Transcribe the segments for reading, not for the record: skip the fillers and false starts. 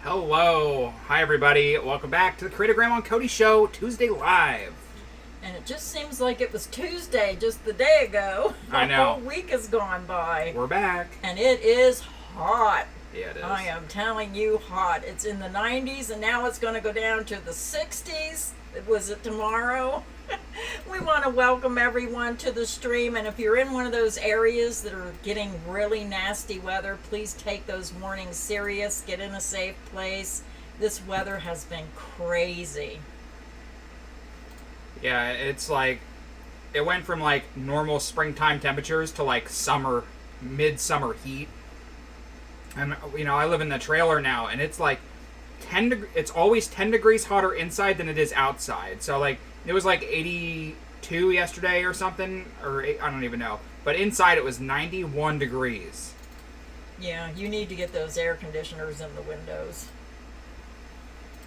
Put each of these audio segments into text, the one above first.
Hello. Hi, everybody. Welcome back to the Creative Grandma and Cody Show, Tuesday Live. And it just seems like it was Tuesday just the day ago. I know. The whole week has gone by. We're back. And it is hot. Yeah, it is. I am telling you, hot. It's in the 90s, and now it's going to go down to the 60s. Was it tomorrow? We want to welcome everyone to the stream, and if you're in one of those areas that are getting really nasty weather, please take those warnings serious. Get in a safe place. This weather has been crazy. Yeah, it's like, it went from like normal springtime temperatures to like midsummer heat. And, you know, I live in the trailer now, and it's like it's always 10 degrees hotter inside than it is outside. So, like, it was like 82 yesterday or something, or I don't even know. But inside it was 91 degrees. Yeah, you need to get those air conditioners in the windows.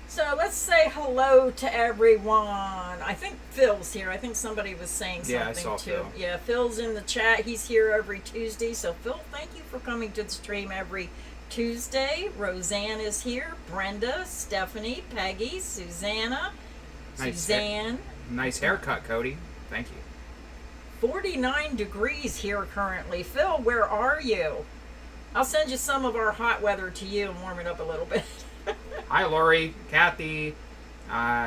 So let's say hello to everyone. I think Phil's here. I think somebody was saying something I saw too. Phil. Yeah, Phil's in the chat. He's here every Tuesday. So Phil, thank you for coming to the stream every Tuesday. Roseanne is here. Brenda, Stephanie, Peggy, Susanna, Suzanne. Nice haircut, Cody. Thank you. 49 degrees here currently. Phil, where are you? I'll send you some of our hot weather to you and warm it up a little bit. Hi, Lori, Kathy,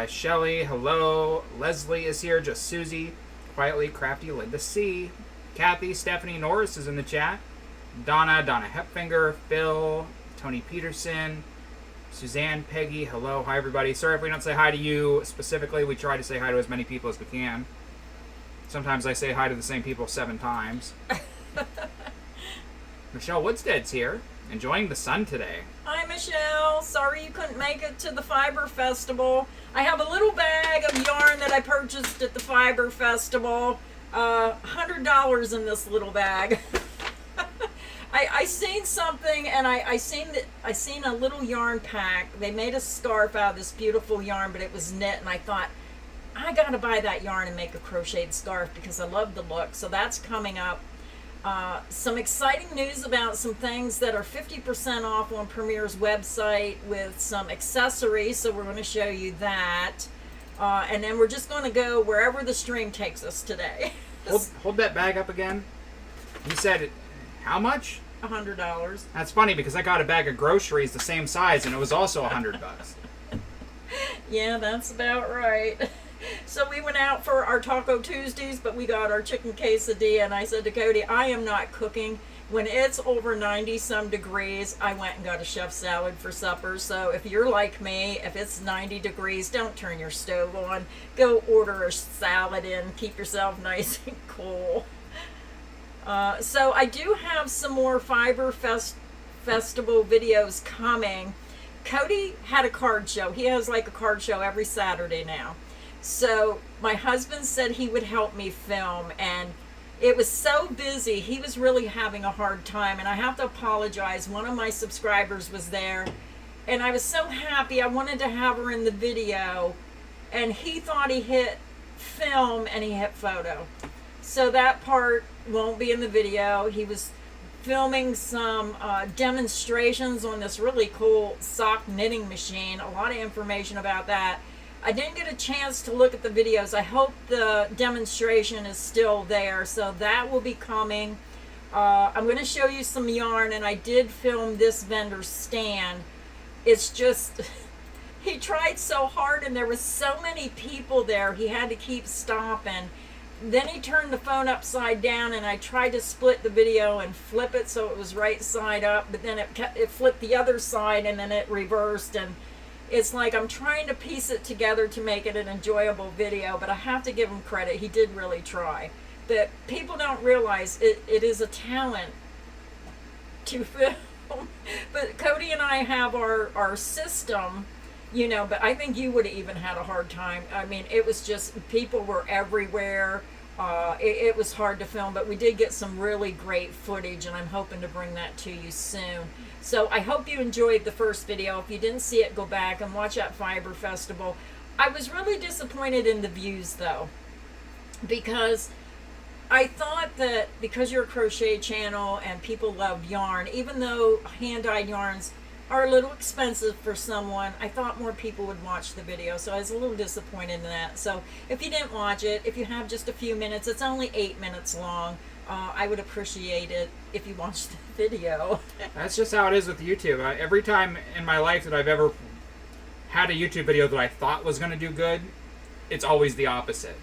Shelly, hello. Leslie is here, just Susie. Quietly Crafty, Linda C. Kathy, Stephanie Norris is in the chat. Donna Hepfinger, Phil, Tony Peterson, Suzanne, Peggy, hello. Hi, everybody. Sorry if we don't say hi to you specifically. We try to say hi to as many people as we can. Sometimes I say hi to the same people 7 times. Michelle Woodstead's here, enjoying the sun today. Hi, Michelle. Sorry you couldn't make it to the Fiber Festival. I have a little bag of yarn that I purchased at the Fiber Festival. $100 in this little bag. I seen something, and I seen a little yarn pack. They made a scarf out of this beautiful yarn, but it was knit, and I thought, I gotta buy that yarn and make a crocheted scarf because I love the look. So that's coming up. Some exciting news about some things that are 50% off on Premier's website with some accessories, so we're going to show you that. And then we're just going to go wherever the stream takes us today. Hold that bag up again. You said, how much? $100. That's funny because I got a bag of groceries the same size and it was also $100. Yeah, that's about right. So we went out for our Taco Tuesdays, but we got our chicken quesadilla, and I said to Cody, I am not cooking. When it's over 90-some degrees, I went and got a chef salad for supper. So if you're like me, if it's 90 degrees, don't turn your stove on. Go order a salad in. Keep yourself nice and cool. So I do have some more Fiber Festival videos coming. Cody had a card show. He has like a card show every Saturday now. So my husband said he would help me film, and it was so busy. He was really having a hard time, and I have to apologize. One of my subscribers was there, and I was so happy. I wanted to have her in the video, and he thought he hit film and he hit photo. So that part won't be in the video. He was filming some demonstrations on this really cool sock knitting machine. A lot of information about that. I didn't get a chance to look at the videos. I hope the demonstration is still there, so that will be coming. I'm going to show you some yarn, and I did film this vendor's stand. It's just, he tried so hard, and there was so many people there, he had to keep stopping. Then he turned the phone upside down, and I tried to split the video and flip it so it was right side up, but then it flipped the other side, and then it reversed, and it's like I'm trying to piece it together to make it an enjoyable video, but I have to give him credit. He did really try. But people don't realize it is a talent to film. But Cody and I have our system, you know, but I think you would have even had a hard time. I mean, it was just, people were everywhere. It was hard to film, but we did get some really great footage, and I'm hoping to bring that to you soon. So I hope you enjoyed the first video. If you didn't see it, go back and watch that Fiber Festival. I was really disappointed in the views, though, because I thought that because you're a crochet channel and people love yarn, even though hand-dyed yarns are a little expensive for someone. I thought more people would watch the video, so I was a little disappointed in that. So if you didn't watch it, if you have just a few minutes, it's only 8 minutes long. I would appreciate it if you watched the video. That's just how it is with YouTube. Every time in my life that I've ever had a YouTube video that I thought was going to do good, it's always the opposite.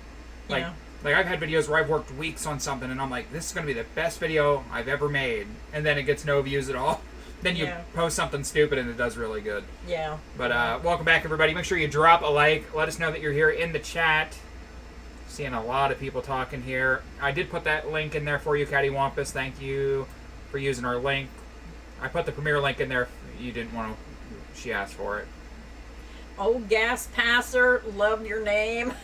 Like, Yeah. like I've had videos where I've worked weeks on something and I'm like, this is going to be the best video I've ever made. And then it gets no views at all. Then you Yeah. post something stupid and it does really good. Yeah. But welcome back, everybody. Make sure you drop a like. Let us know that you're here in the chat. Seeing a lot of people talking here. I did put that link in there for you, Cattywampus. Thank you for using our link. I put the premiere link in there if you didn't want to. She asked for it. Old Gas Passer, love your name.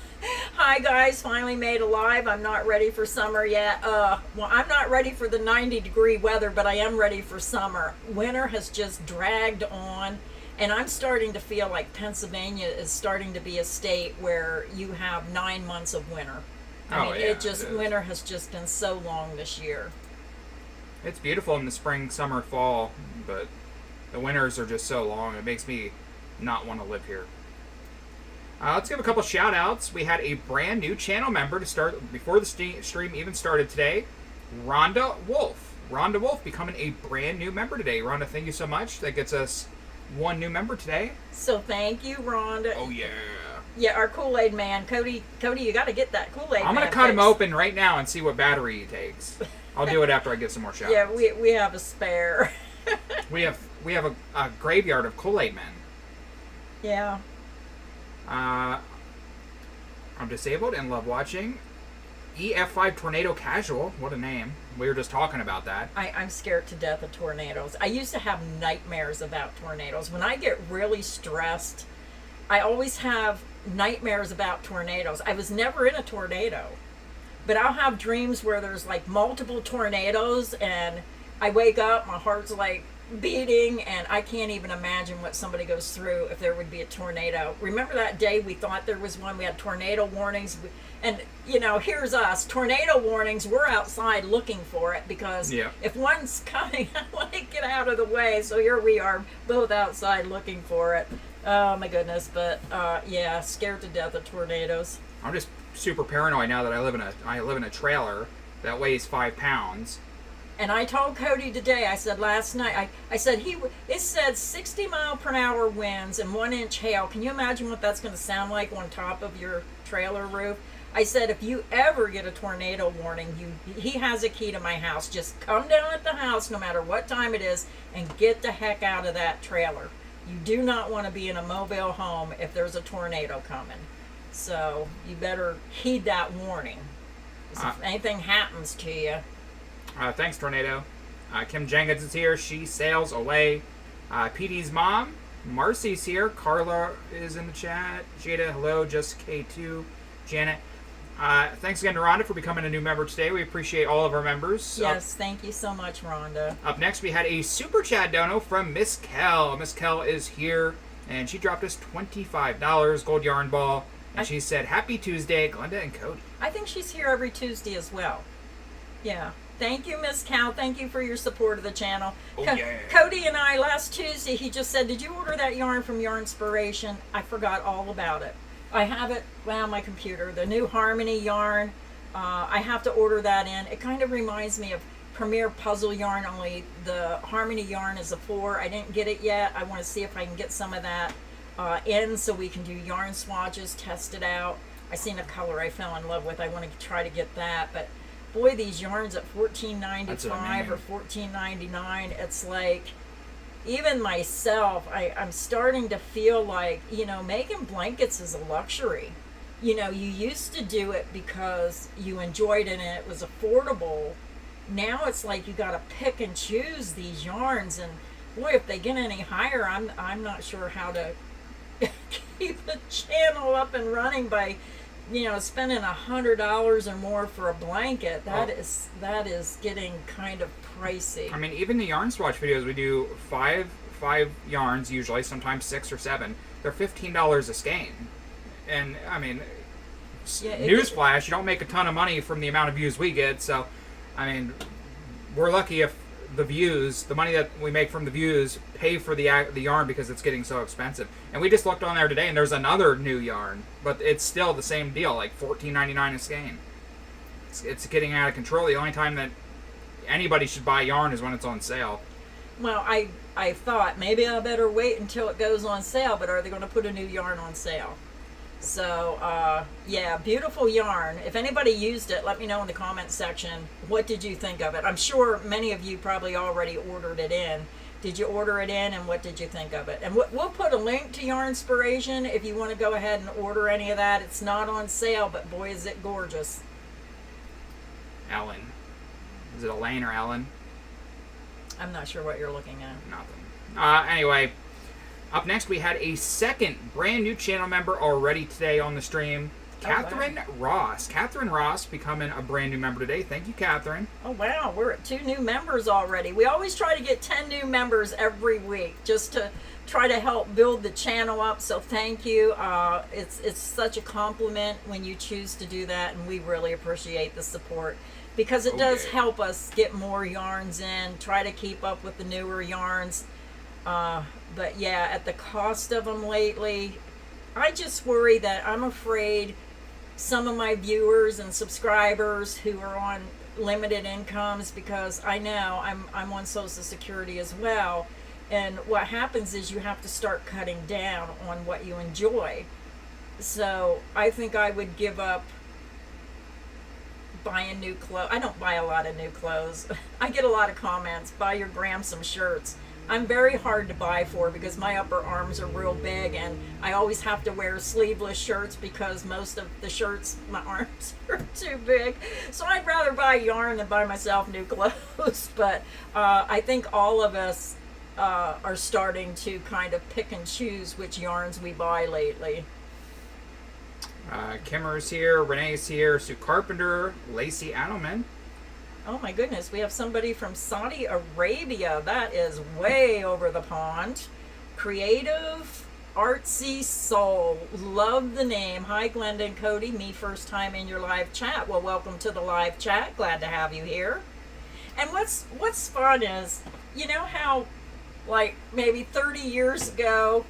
Hi guys, finally made a live. I'm not ready for summer yet. Well, I'm not ready for the 90-degree weather, but I am ready for summer. Winter has just dragged on, and I'm starting to feel like Pennsylvania is starting to be a state where you have 9 months of winter. I mean, it is. winter has just been so long this year. It's beautiful in the spring, summer, fall, but the winters are just so long. It makes me not want to live here. Let's give a couple shout outs. We had a brand new channel member to start before the stream even started today. Rhonda Wolf. Rhonda Wolf becoming a brand new member today. Rhonda, thank you so much. That gets us one new member today. So thank you, Rhonda. Oh, yeah. Yeah, our Kool-Aid man. Cody, you got to get that Kool-Aid I'm going man to cut him fixed. open right now and see what battery he takes. I'll do it after I get some more shout outs. Yeah, we have a spare. We have a graveyard of Kool-Aid men. Yeah. I'm disabled and love watching. EF5 Tornado Casual. What a name. We were just talking about that. I'm scared to death of tornadoes. I used to have nightmares about tornadoes. When I get really stressed, I always have nightmares about tornadoes. I was never in a tornado, but I'll have dreams where there's like multiple tornadoes and I wake up, my heart's like beating, and I can't even imagine what somebody goes through if there would be a tornado. Remember that day we thought there was one? We had tornado warnings, and you know, here's us, tornado warnings. We're outside looking for it because if one's coming, I want to get out of the way. So here we are, both outside looking for it. Oh my goodness! But yeah, scared to death of tornadoes. I'm just super paranoid now that I live in a trailer that weighs 5 pounds. And I told Cody today, I said last night, I said it said 60-mile-per-hour winds and 1-inch hail. Can you imagine what that's going to sound like on top of your trailer roof? I said, if you ever get a tornado warning, he has a key to my house. Just come down at the house, no matter what time it is, and get the heck out of that trailer. You do not want to be in a mobile home if there's a tornado coming. So you better heed that warning. If anything happens to you. Thanks, Tornado. Kim Jenkins is here. She sails away. PD's mom, Marcy's here. Carla is in the chat. Jada, hello. Just K2. Janet. Thanks again to Rhonda for becoming a new member today. We appreciate all of our members. Yes, thank you so much, Rhonda. Up next, we had a super chat dono from Miss Kel. Miss Kel is here, and she dropped us $25 gold yarn ball. And she said, Happy Tuesday, Glenda and Cody. I think she's here every Tuesday as well. Yeah. Thank you, Miss Cal. Thank you for your support of the channel. Yeah. Cody and I, last Tuesday, he just said, did you order that yarn from Yarnspiration? I forgot all about it. I have it on my computer, the new Harmony yarn. I have to order that in. It kind of reminds me of Premier Puzzle yarn, only the Harmony yarn is a 4. I didn't get it yet. I want to see if I can get some of that in so we can do yarn swatches, test it out. I seen a color I fell in love with. I want to try to get that, but boy, these yarns at $14.95 or $14.99, it's like, even myself, I'm starting to feel like, you know, making blankets is a luxury. You know, you used to do it because you enjoyed it and it was affordable. Now it's like you got to pick and choose these yarns, and boy, if they get any higher, I'm not sure how to keep the channel up and running by, you know, spending $100 or more for a blanket. That is getting kind of pricey. I mean, even the yarn swatch videos, we do five yarns usually, sometimes 6 or 7. They're $15 a skein, and I mean, newsflash, you don't make a ton of money from the amount of views we get. So, I mean, we're lucky if the views, the money that we make from the views, pay for the yarn because it's getting so expensive. And we just looked on there today, and there's another new yarn, but it's still the same deal, like $14.99 a skein. It's getting out of control. The only time that anybody should buy yarn is when it's on sale. Well, I thought maybe I better wait until it goes on sale, but are they going to put a new yarn on sale? So, yeah, beautiful yarn. If anybody used it, let me know in the comments section. What did you think of it? I'm sure many of you probably already ordered it in. Did you order it in, and what did you think of it? And we'll put a link to Yarnspiration if you want to go ahead and order any of that. It's not on sale, but boy, is it gorgeous. Ellen. Is it Elaine or Ellen? I'm not sure what you're looking at. Nothing. Anyway, up next we had a second brand new channel member already today on the stream. Catherine Ross. Catherine Ross becoming a brand new member today. Thank you, Catherine. Oh, wow. We're at 2 new members already. We always try to get 10 new members every week just to try to help build the channel up. So thank you. It's such a compliment when you choose to do that, and we really appreciate the support because it does help us get more yarns in, try to keep up with the newer yarns. But yeah, at the cost of them lately, I just worry that I'm afraid some of my viewers and subscribers who are on limited incomes, because I know I'm on Social Security as well, and what happens is you have to start cutting down on what you enjoy. So I think I would give up buying new clothes. I don't buy a lot of new clothes. I get a lot of comments, buy your gram some shirts. I'm very hard to buy for because my upper arms are real big, and I always have to wear sleeveless shirts because most of the shirts, my arms are too big. So I'd rather buy yarn than buy myself new clothes. But I think all of us are starting to kind of pick and choose which yarns we buy lately. Kimmer's here, Renee's here, Sue Carpenter, Lacey Adelman. Oh my goodness, we have somebody from Saudi Arabia. That is way over the pond. Creative Artsy Soul. Love the name. Hi, Glenda and Cody. Me first time in your live chat. Well, welcome to the live chat. Glad to have you here. And what's fun is, you know how, like, maybe 30 years ago,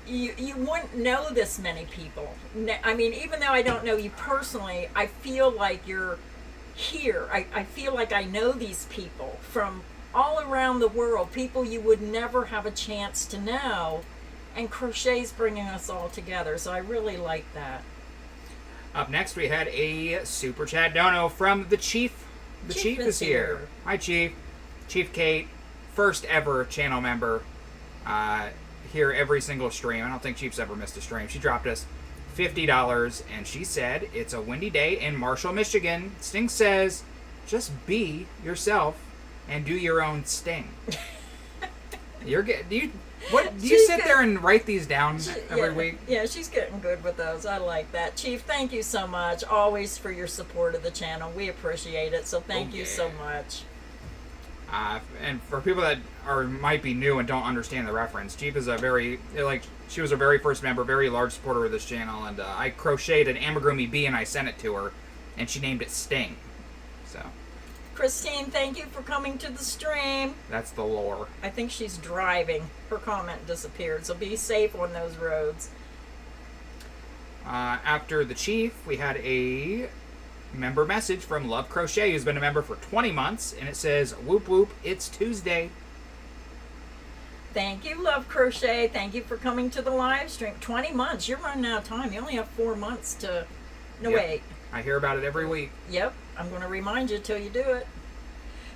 you wouldn't know this many people. I mean, even though I don't know you personally, I feel like you're here. I feel like I know these people from all around the world, people you would never have a chance to know, and Crochet's bringing us all together, so I really like that. Up next we had a super chat dono from the Chief. The Chief is here. Hi, Chief. Chief Kate, first ever channel member, here every single stream. I don't think Chief's ever missed a stream. She dropped us $50, and she said it's a windy day in Marshall, Michigan. Sting says, just be yourself and do your own sting. You're good. Do you sit there and write these down every week? Yeah, she's getting good with those. I like that. Chief, thank you so much always for your support of the channel. We appreciate it, so thank you so much. And for people that might be new and don't understand the reference, Chief is she was a very first member, very large supporter of this channel, and I crocheted an amigurumi bee and I sent it to her, and she named it Sting. So, Christine, thank you for coming to the stream. That's the lore. I think she's driving. Her comment disappeared, so be safe on those roads. After the Chief, we had a member message from Love Crochet, who's been a member for 20 months, and it says, whoop whoop, it's Tuesday. Thank you, Love Crochet. Thank you for coming to the live stream. 20 months. You're running out of time. You only have 4 months to... No, wait. I hear about it every week. Yep. I'm going to remind you till you do it.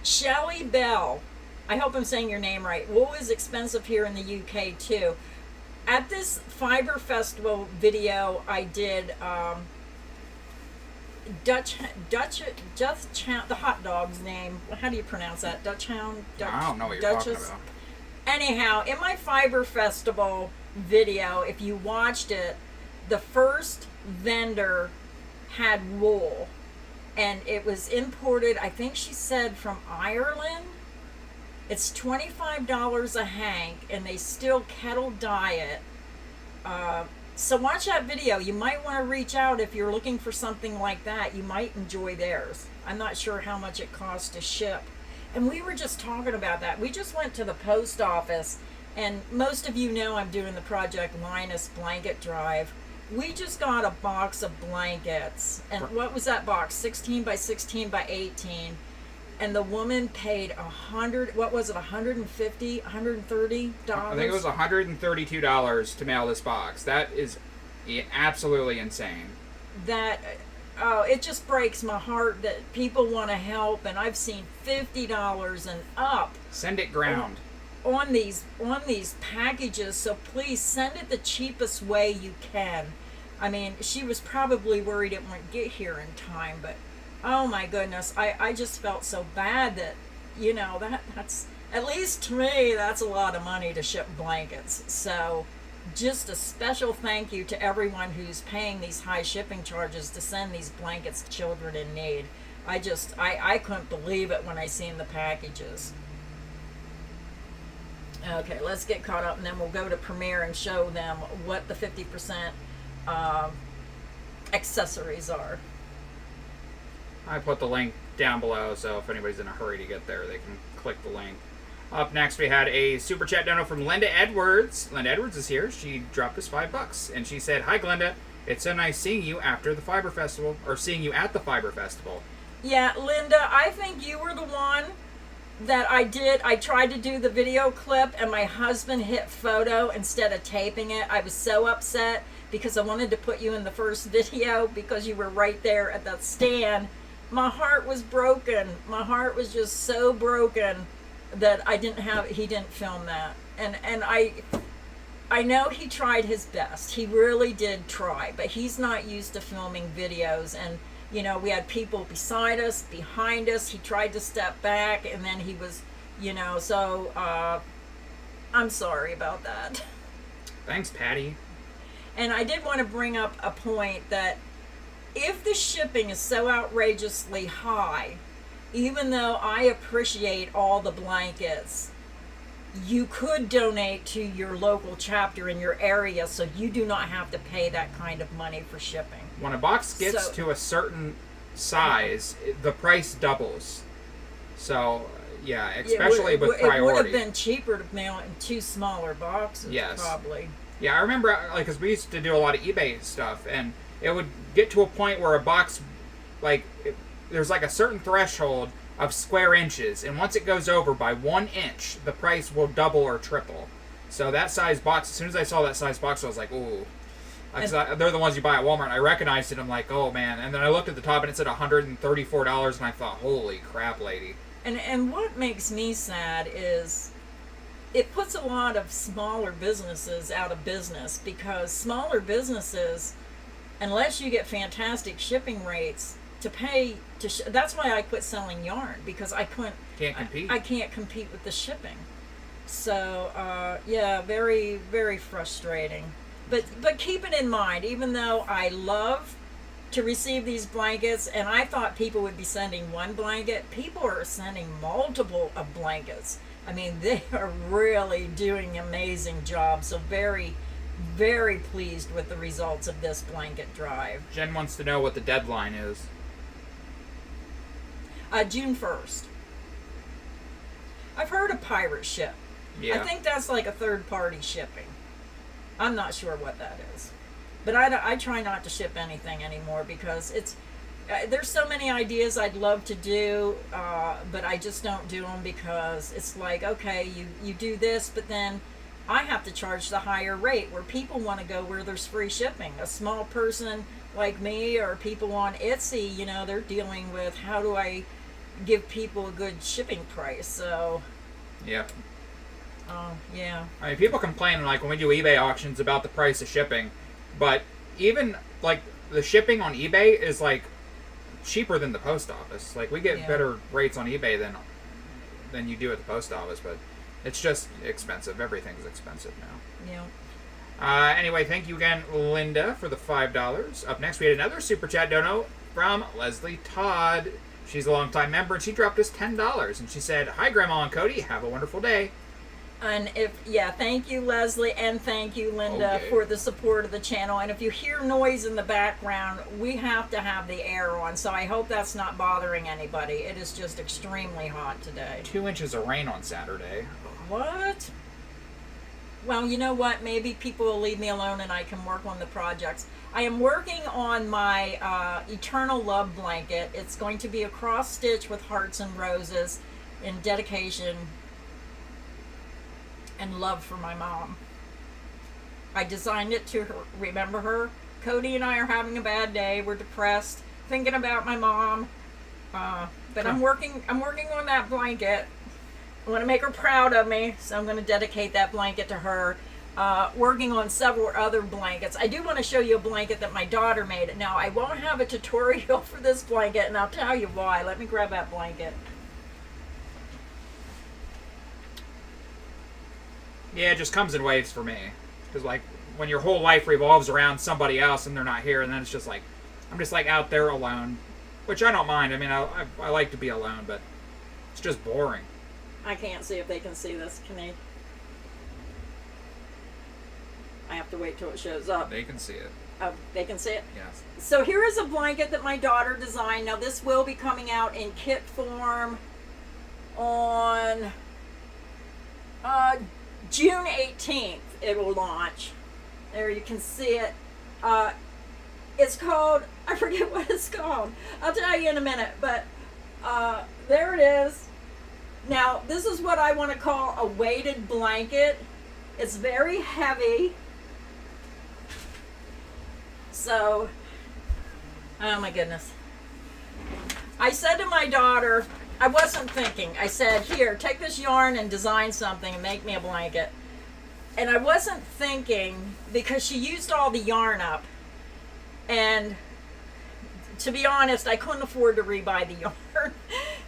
Shelly Bell. I hope I'm saying your name right. Wool is expensive here in the UK, too. At this Fiber Festival video I did... Dutchhound, the hot dog's name. How do you pronounce that? Dutchhound? I don't know what you're talking about. Anyhow, in my Fiber Festival video, if you watched it, the first vendor had wool, and it was imported, I think she said, from Ireland. It's $25 a hank, and they still kettle dye it. So watch that video. You might want to reach out if you're looking for something like that. You might enjoy theirs. I'm not sure how much it costs to ship. And we were just talking about that. We just went to the post office, and most of you know I'm doing the Project Linus blanket drive. We just got a box of blankets. And what was that box? 16 by 16 by 18. And the woman paid what was it, $150, $130? I think it was $132 to mail this box. That is absolutely insane. It just breaks my heart that people want to help, and I've seen $50 and up. Send it ground. On these packages, so please send it the cheapest way you can. I mean, she was probably worried it wouldn't get here in time, but oh my goodness, I just felt so bad that, that's, at least to me, that's a lot of money to ship blankets. So just a special thank you to everyone who's paying these high shipping charges to send these blankets to children in need. I couldn't believe it when I seen the packages. Okay, let's get caught up, and then we'll go to Premiere and show them what the 50% accessories are. I put the link down below, so if anybody's in a hurry to get there, they can click the link. Up next, we had a super chat dono from Linda Edwards. Linda Edwards is here. She dropped us $5, and she said, "Hi, Glenda. It's so nice seeing you after the Fiber Festival, or seeing you at the Fiber Festival." Yeah, Linda, I think you were the one that I tried to do the video clip, and my husband hit photo instead of taping it. I was so upset because I wanted to put you in the first video because you were right there at that stand. My heart was broken. My heart was just so broken that he didn't film that. And I know he tried his best. He really did try, but he's not used to filming videos. And we had people beside us, behind us. He tried to step back, and then he was, so I'm sorry about that. Thanks, Patty. And I did want to bring up a point that if the shipping is so outrageously high, even though I appreciate all the blankets, you could donate to your local chapter in your area so you do not have to pay that kind of money for shipping. When a box gets to a certain size, the price doubles. So, yeah, especially with priority. It would have been cheaper to mail it in 2 smaller boxes, yes. Probably. Yeah, I remember, because we used to do a lot of eBay stuff, and it would get to a point where a box, there's a certain threshold of square inches, and once it goes over by 1 inch, the price will double or triple. So that size box, as soon as I saw that size box, I was like, ooh. They're the ones you buy at Walmart, and I recognized it. I'm like, oh man. And then I looked at the top, and it said $134, and I thought, holy crap, lady. And what makes me sad is it puts a lot of smaller businesses out of business, because smaller businesses, unless you get fantastic shipping rates, to pay that's why I quit selling yarn, because I can't compete. I can't compete with the shipping. So yeah, very, very frustrating. But keep it in mind, even though I love to receive these blankets, and I thought people would be sending one blanket, people are sending multiple of blankets. I mean, they are really doing an amazing job. So very, very pleased with the results of this blanket drive. Jen wants to know what the deadline is. June 1st. I've heard of pirate ship. Yeah. I think that's like a third-party shipping. I'm not sure what that is. But I try not to ship anything anymore, because there's so many ideas I'd love to do, but I just don't do them, because it's like, okay, you do this, but then I have to charge the higher rate, where people want to go where there's free shipping. A small person like me, or people on Etsy, they're dealing with, how do I give people a good shipping price? So yep. Yeah. I mean, people complain, when we do eBay auctions, about the price of shipping, but even the shipping on eBay is cheaper than the post office. We get better rates on eBay than you do at the post office, but it's just expensive. Everything's expensive now. Yeah. Anyway, thank you again, Linda, for the $5. Up next, we had another super chat dono from Leslie Todd. She's a longtime member, and she dropped us $10, and she said, "Hi, Grandma and Cody. Have a wonderful day." And thank you, Leslie, and thank you, Linda, Okay. for the support of the channel. And if you hear noise in the background, we have to have the air on, so I hope that's not bothering anybody. It is just extremely hot today. 2 inches of rain on Saturday. What? Well, you know what? Maybe people will leave me alone and I can work on the projects. I am working on my Eternal Love blanket. It's going to be a cross stitch with hearts and roses in dedication and love for my mom. I designed it to her, remember her? Cody and I are having a bad day. We're depressed, thinking about my mom. But I'm working on that blanket. I want to make her proud of me, so I'm going to dedicate that blanket to her. Working on several other blankets. I do want to show you a blanket that my daughter made. Now, I won't have a tutorial for this blanket, and I'll tell you why. Let me grab that blanket. Yeah, it just comes in waves for me. Because, like, when your whole life revolves around somebody else and they're not here, and then it's just like, I'm just, like, out there alone. Which I don't mind. I mean, I like to be alone, but it's just boring. I can't see if they can see this. Can they? I have to wait till it shows up. They can see it. Oh, they can see it? Yes. So here is a blanket that my daughter designed. Now, this will be coming out in kit form on June 18th. It will launch. There you can see it. It's called, I forget what it's called. I'll tell you in a minute, but there it is. Now, this is what I want to call a weighted blanket. It's very heavy. So, oh my goodness. I said to my daughter, I wasn't thinking. I said, here, take this yarn and design something and make me a blanket. And I wasn't thinking because she used all the yarn up. And to be honest, I couldn't afford to rebuy the yarn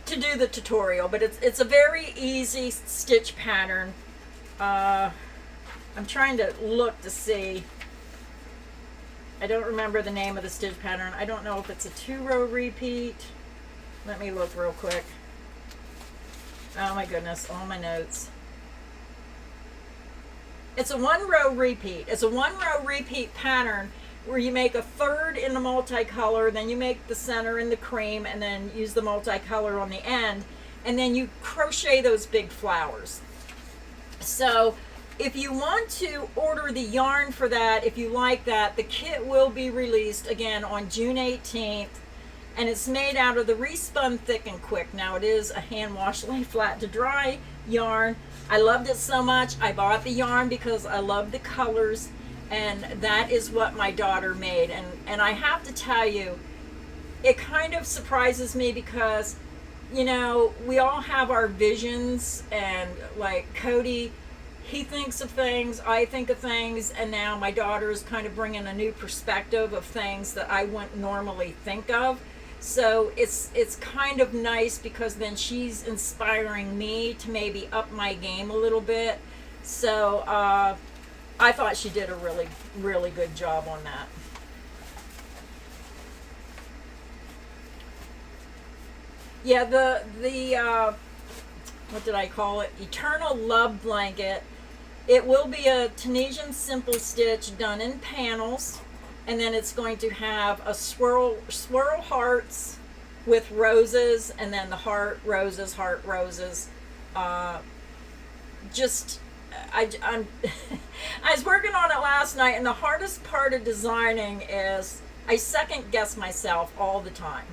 to do the tutorial. But it's a very easy stitch pattern. I'm trying to look to see. I don't remember the name of the stitch pattern. I don't know if it's a 2-row repeat. Let me look real quick. Oh my goodness, all my notes. It's a 1-row repeat. It's a 1-row repeat pattern where you make a third in the multicolor, then you make the center in the cream, and then use the multicolor on the end, and then you crochet those big flowers. So if you want to order the yarn for that, if you like that, the kit will be released again on June 18th. And it's made out of the Respun Thick and Quick. Now, it is a hand wash, lay flat to dry yarn. I loved it so much. I bought the yarn because I love the colors. And that is what my daughter made. And I have to tell you, it kind of surprises me because, you know, we all have our visions. And like Cody, he thinks of things, I think of things, and now my daughter is kind of bringing a new perspective of things that I wouldn't normally think of. So it's kind of nice because then she's inspiring me to maybe up my game a little bit. So I thought she did a really, really good job on that. Yeah, the what did I call it? Eternal Love blanket. It will be a Tunisian simple stitch done in panels. And then it's going to have a swirl hearts with roses, and then the heart roses. I'm I was working on it last night, and the hardest part of designing is I second guess myself all the time.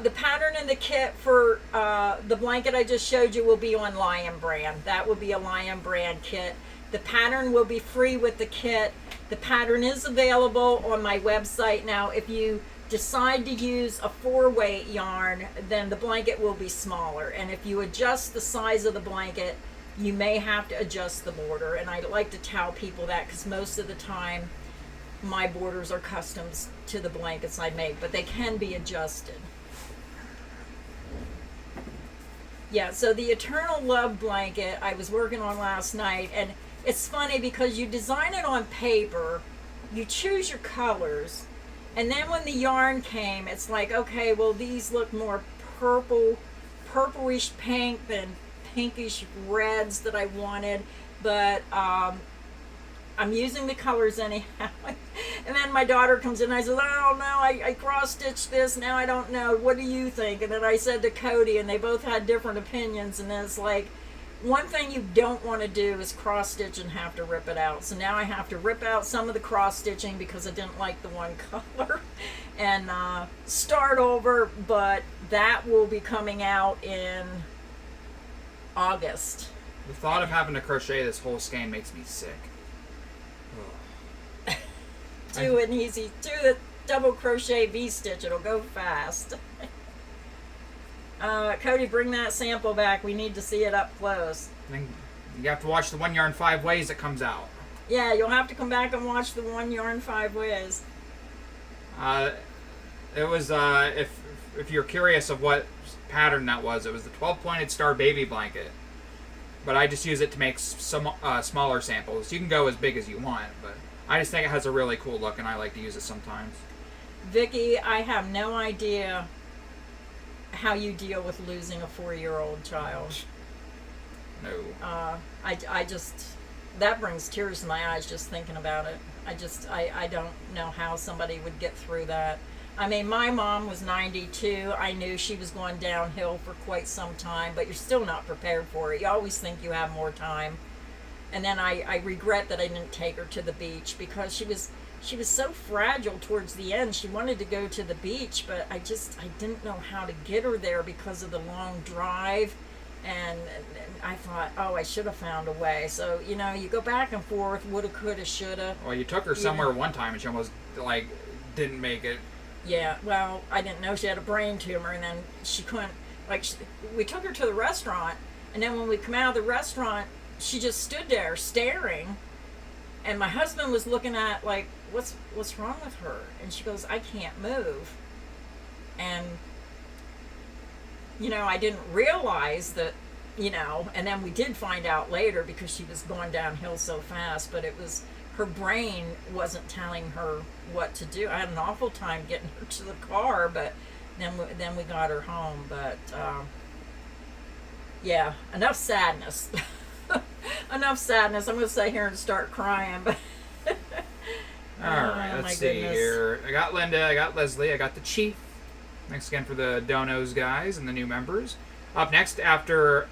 The pattern in the kit for the blanket I just showed you will be on Lion Brand. That will be a Lion Brand kit. The pattern will be free with the kit. The pattern is available on my website. Now, if you decide to use a 4-weight yarn, then the blanket will be smaller. And if you adjust the size of the blanket, you may have to adjust the border. And I like to tell people that because most of the time my borders are customs to the blankets I make, but they can be adjusted. Yeah, so the Eternal Love blanket I was working on last night, and it's funny because you design it on paper, you choose your colors, and then when the yarn came, it's like, okay, well, these look more purplish pink than pinkish reds that I wanted, but I'm using the colors anyhow. And then my daughter comes in and I said, oh no, I cross-stitched this, now I don't know, what do you think? And then I said to Cody, and they both had different opinions, and then it's like, one thing you don't want to do is cross-stitch and have to rip it out. So now I have to rip out some of the cross-stitching because I didn't like the one color and start over, but that will be coming out in August. The thought of having to crochet this whole skein makes me sick. Do an easy, do the double crochet V-stitch, it'll go fast. Cody, bring that sample back. We need to see it up close. Then you have to watch the 1 yarn 5 ways that comes out. Yeah, you'll have to come back and watch the 1 yarn 5 ways. It was if you're curious of what pattern that was, it was the 12-pointed star baby blanket. But I just use it to make some smaller samples. You can go as big as you want, but I just think it has a really cool look, and I like to use it sometimes. Vicky, I have no idea how you deal with losing a 4-year-old child. No. I just, that brings tears to my eyes just thinking about it. I don't know how somebody would get through that. I mean, my mom was 92. I knew she was going downhill for quite some time, but you're still not prepared for it. You always think you have more time. And then I regret that I didn't take her to the beach because she was so fragile towards the end. She wanted to go to the beach, but I didn't know how to get her there because of the long drive. And I thought, oh, I should have found a way. So, you know, you go back and forth, woulda, coulda, shoulda. Well, you took her somewhere one time and she almost, didn't make it. Yeah, well, I didn't know she had a brain tumor, and then she couldn't, we took her to the restaurant, and then when we come out of the restaurant, she just stood there staring, and my husband was looking at, what's wrong with her? And she goes, I can't move. And, you know, I didn't realize that, you know, and then we did find out later because she was going downhill so fast, but it was, her brain wasn't telling her what to do. I had an awful time getting her to the car, but then we got her home. But, yeah, enough sadness. Enough sadness. I'm going to sit here and start crying, but... Alright, let's see here. I got Linda, I got Leslie, I got the Chief. Thanks again for the donos, guys, and the new members. Up next, after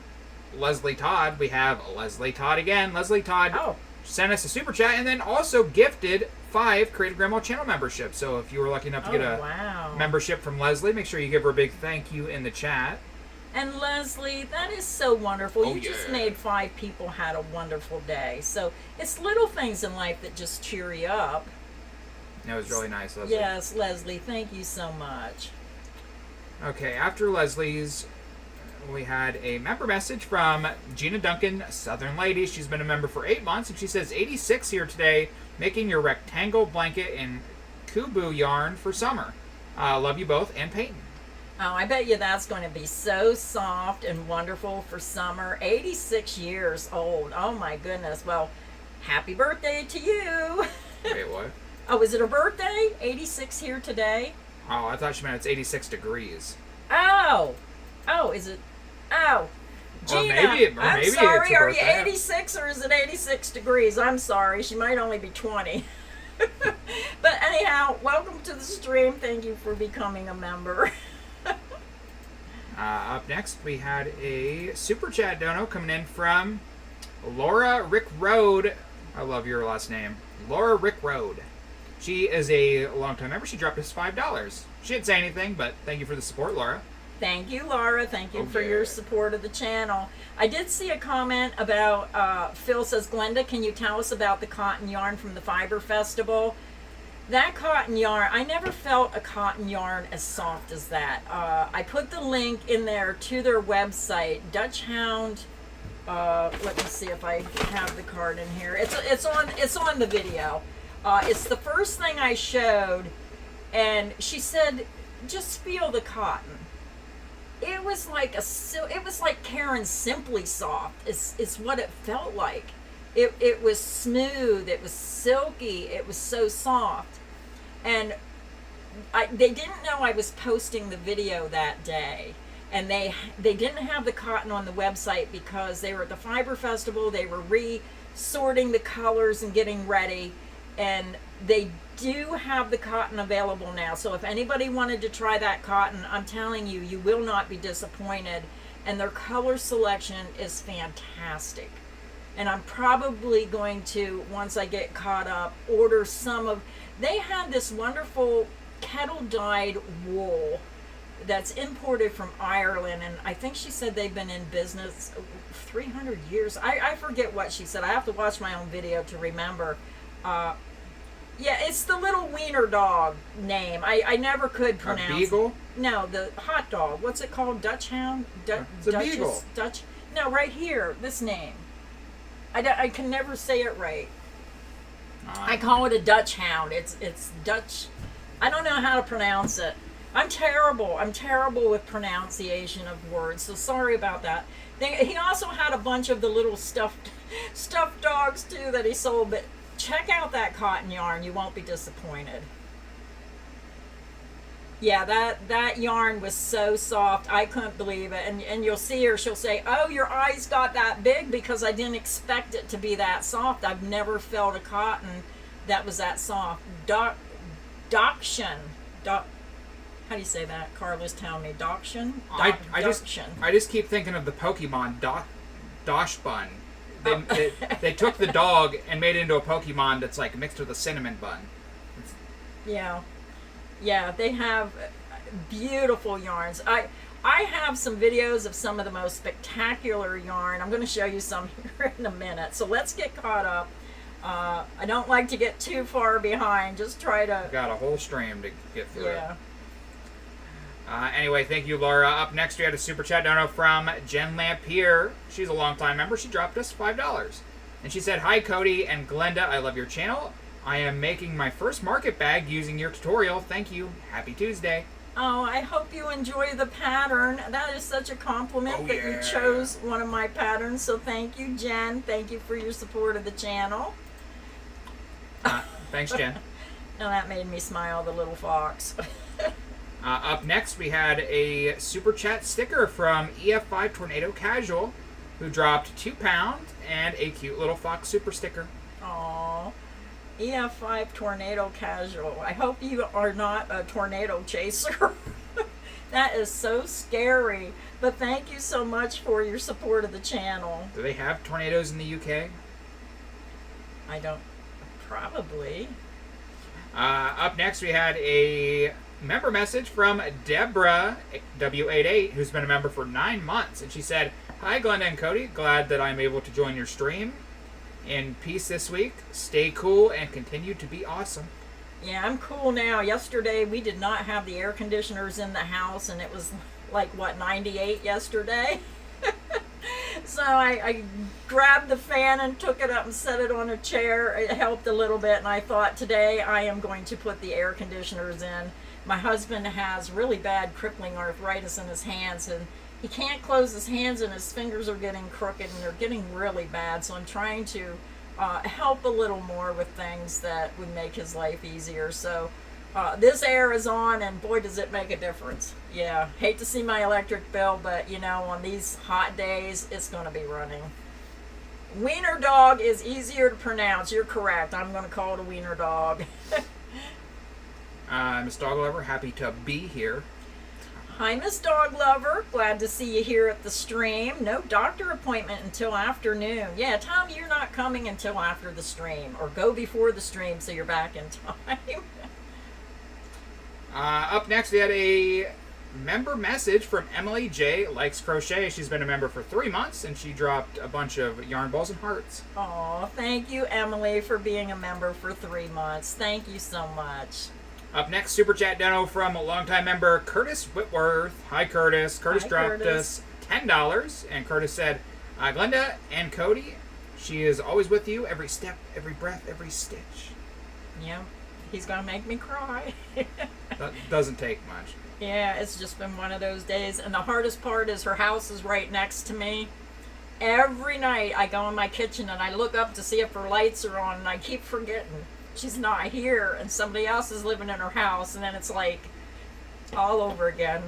Leslie Todd, we have Leslie Todd again. Leslie Todd sent us a super chat and then also gifted 5 Creative Grandma channel memberships. So if you were lucky enough to get a membership from Leslie, make sure you give her a big thank you in the chat. And Leslie, that is so wonderful. You just made 5 people had a wonderful day. So it's little things in life that just cheer you up. That was really nice, Leslie. Yes, Leslie, thank you so much. Okay, after Leslie's, we had a member message from Gina Duncan, Southern Lady. She's been a member for 8 months, and she says, 86 here today, making your rectangle blanket in Kubu yarn for summer. Love you both, and Peyton. Oh, I bet you that's going to be so soft and wonderful for summer. 86 years old. Oh, my goodness. Well, happy birthday to you. Wait, what? Oh, is it a birthday? 86 here today? Oh, I thought she meant it's 86 degrees. Oh. Oh, is it? Oh. Gina, I'm sorry. Are you 86 or is it 86 degrees? I'm sorry. She might only be 20. But anyhow, welcome to the stream. Thank you for becoming a member. Up next, we had a super chat dono coming in from Laura Rick Road. I love your last name. Laura Rick Road. She is a longtime member. She dropped us $5. She didn't say anything, but thank you for the support, Laura. Thank you, Laura. Thank you for your support of the channel. I did see a comment about, Phil says, Glenda, can you tell us about the cotton yarn from the Fiber Festival? That cotton yarn, I never felt a cotton yarn as soft as that. I put the link in there to their website, Dutch Hound. Let me see if I have the card in here. It's on the video. It's the first thing I showed, and she said, just feel the cotton. It was like Karen Simply Soft. Is what it felt like. It was smooth. It was silky. It was so soft. And they didn't know I was posting the video that day. and they didn't have the cotton on the website because they were at the Fiber Festival. They were sorting the colors and getting ready, and they do have the cotton available now. So if anybody wanted to try that cotton, I'm telling you, you will not be disappointed. And their color selection is fantastic. And I'm probably going to, once I get caught up, order some of, they had this wonderful kettle dyed wool that's imported from Ireland, and I think she said they've been in business 300 years. I forget what she said. I have to watch my own video to remember. Yeah, it's the little wiener dog name. I never could pronounce. A beagle? No, the hot dog. What's it called? Dutch hound? It's a beagle. Dutch? No, right here. This name. I can never say it right. I call it a Dutch hound. It's Dutch. I don't know how to pronounce it. I'm terrible. I'm terrible with pronunciation of words. So sorry about that. He also had a bunch of the little stuffed dogs too that he sold. But check out that cotton yarn. You won't be disappointed. Yeah, that yarn was so soft. I couldn't believe it. And you'll see her. She'll say, "Oh, your eyes got that big," because I didn't expect it to be that soft. I've never felt a cotton that was that soft. Dachshund. How do you say that? Carla's telling me Dachshund. I just keep thinking of the Pokemon Dosh Bun. They took the dog and made it into a Pokemon that's like mixed with a cinnamon bun. Yeah, they have beautiful yarns. I have some videos of some of the most spectacular yarn. I'm going to show you some here in a minute. So let's get caught up. I don't like to get too far behind. Just try to... Got a whole stream to get through. Yeah. Anyway, thank you, Laura. Up next, we had a super chat dono from Jen Lampier. She's a longtime member. She dropped us $5. And she said, "Hi, Cody and Glenda. I love your channel. I am making my first market bag using your tutorial. Thank you. Happy Tuesday." Oh, I hope you enjoy the pattern. That is such a compliment that you chose one of my patterns. So thank you, Jen. Thank you for your support of the channel. Thanks, Jen. Now that made me smile, the little fox. Up next, we had a super chat sticker from EF5 Tornado Casual, who dropped £2 and a cute little fox super sticker. Aww. EF5 Tornado Casual. I hope you are not a tornado chaser. That is so scary. But thank you so much for your support of the channel. Do they have tornadoes in the UK? I don't... Probably. Up next, we had a member message from Deborah, W88, who's been a member for 9 months. And she said, "Hi, Glenda and Cody. Glad that I'm able to join your stream. In peace this week. Stay cool and continue to be awesome." Yeah, I'm cool now. Yesterday, we did not have the air conditioners in the house, and it was like, 98 yesterday? So I grabbed the fan and took it up and set it on a chair. It helped a little bit, and I thought today I am going to put the air conditioners in. My husband has really bad crippling arthritis in his hands, and he can't close his hands, and his fingers are getting crooked, and they're getting really bad. So I'm trying to help a little more with things that would make his life easier. So this air is on, and boy, does it make a difference. Yeah, hate to see my electric bill, but on these hot days, it's going to be running. Wiener dog is easier to pronounce. You're correct. I'm going to call it a wiener dog. Miss Dog Lover, happy to be here. Hi, Miss Dog Lover. Glad to see you here at the stream. No doctor appointment until afternoon. Yeah, tell me you're not coming until after the stream, or go before the stream so you're back in time. Up next, we had a member message from Emily J. Likes Crochet. She's been a member for 3 months, and she dropped a bunch of yarn balls and hearts. Aw, thank you, Emily, for being a member for 3 months. Thank you so much. Up next, super chat dono from a longtime member, Curtis Whitworth. Hi, Curtis. Curtis dropped us $10, and Curtis said, "Glenda and Cody, she is always with you, every step, every breath, every stitch." Yeah, he's going to make me cry. That doesn't take much. Yeah, it's just been one of those days. And the hardest part is her house is right next to me. Every night I go in my kitchen and I look up to see if her lights are on, and I keep forgetting she's not here and somebody else is living in her house, and then it's like all over again.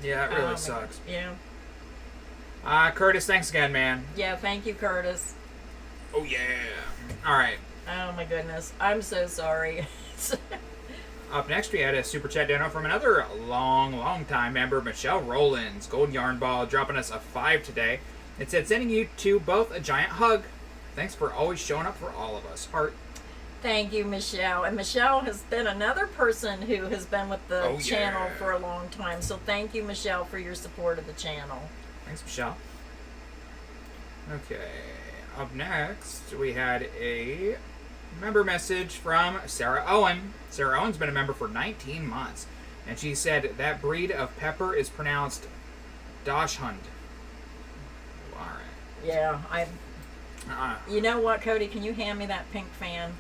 Yeah, it really sucks. Yeah. Curtis, thanks again, man. Yeah, thank you, Curtis. Oh, yeah. All right. Oh, my goodness. I'm so sorry. Up next, we had a super chat dono from another long time member, Michelle Rollins. Gold Yarn Ball dropping us a 5 today. It said, sending you two both a giant hug. Thanks for always showing up for all of us. Heart. Thank you, Michelle. And Michelle has been another person who has been with the channel for a long time. So thank you, Michelle, for your support of the channel. Thanks, Michelle. Okay. Up next, we had a member message from Sarah Owen. Sarah Owen's been a member for 19 months. And she said that breed of pepper is pronounced Dachshund. All right. Yeah, You know what, Cody? Can you hand me that pink fan?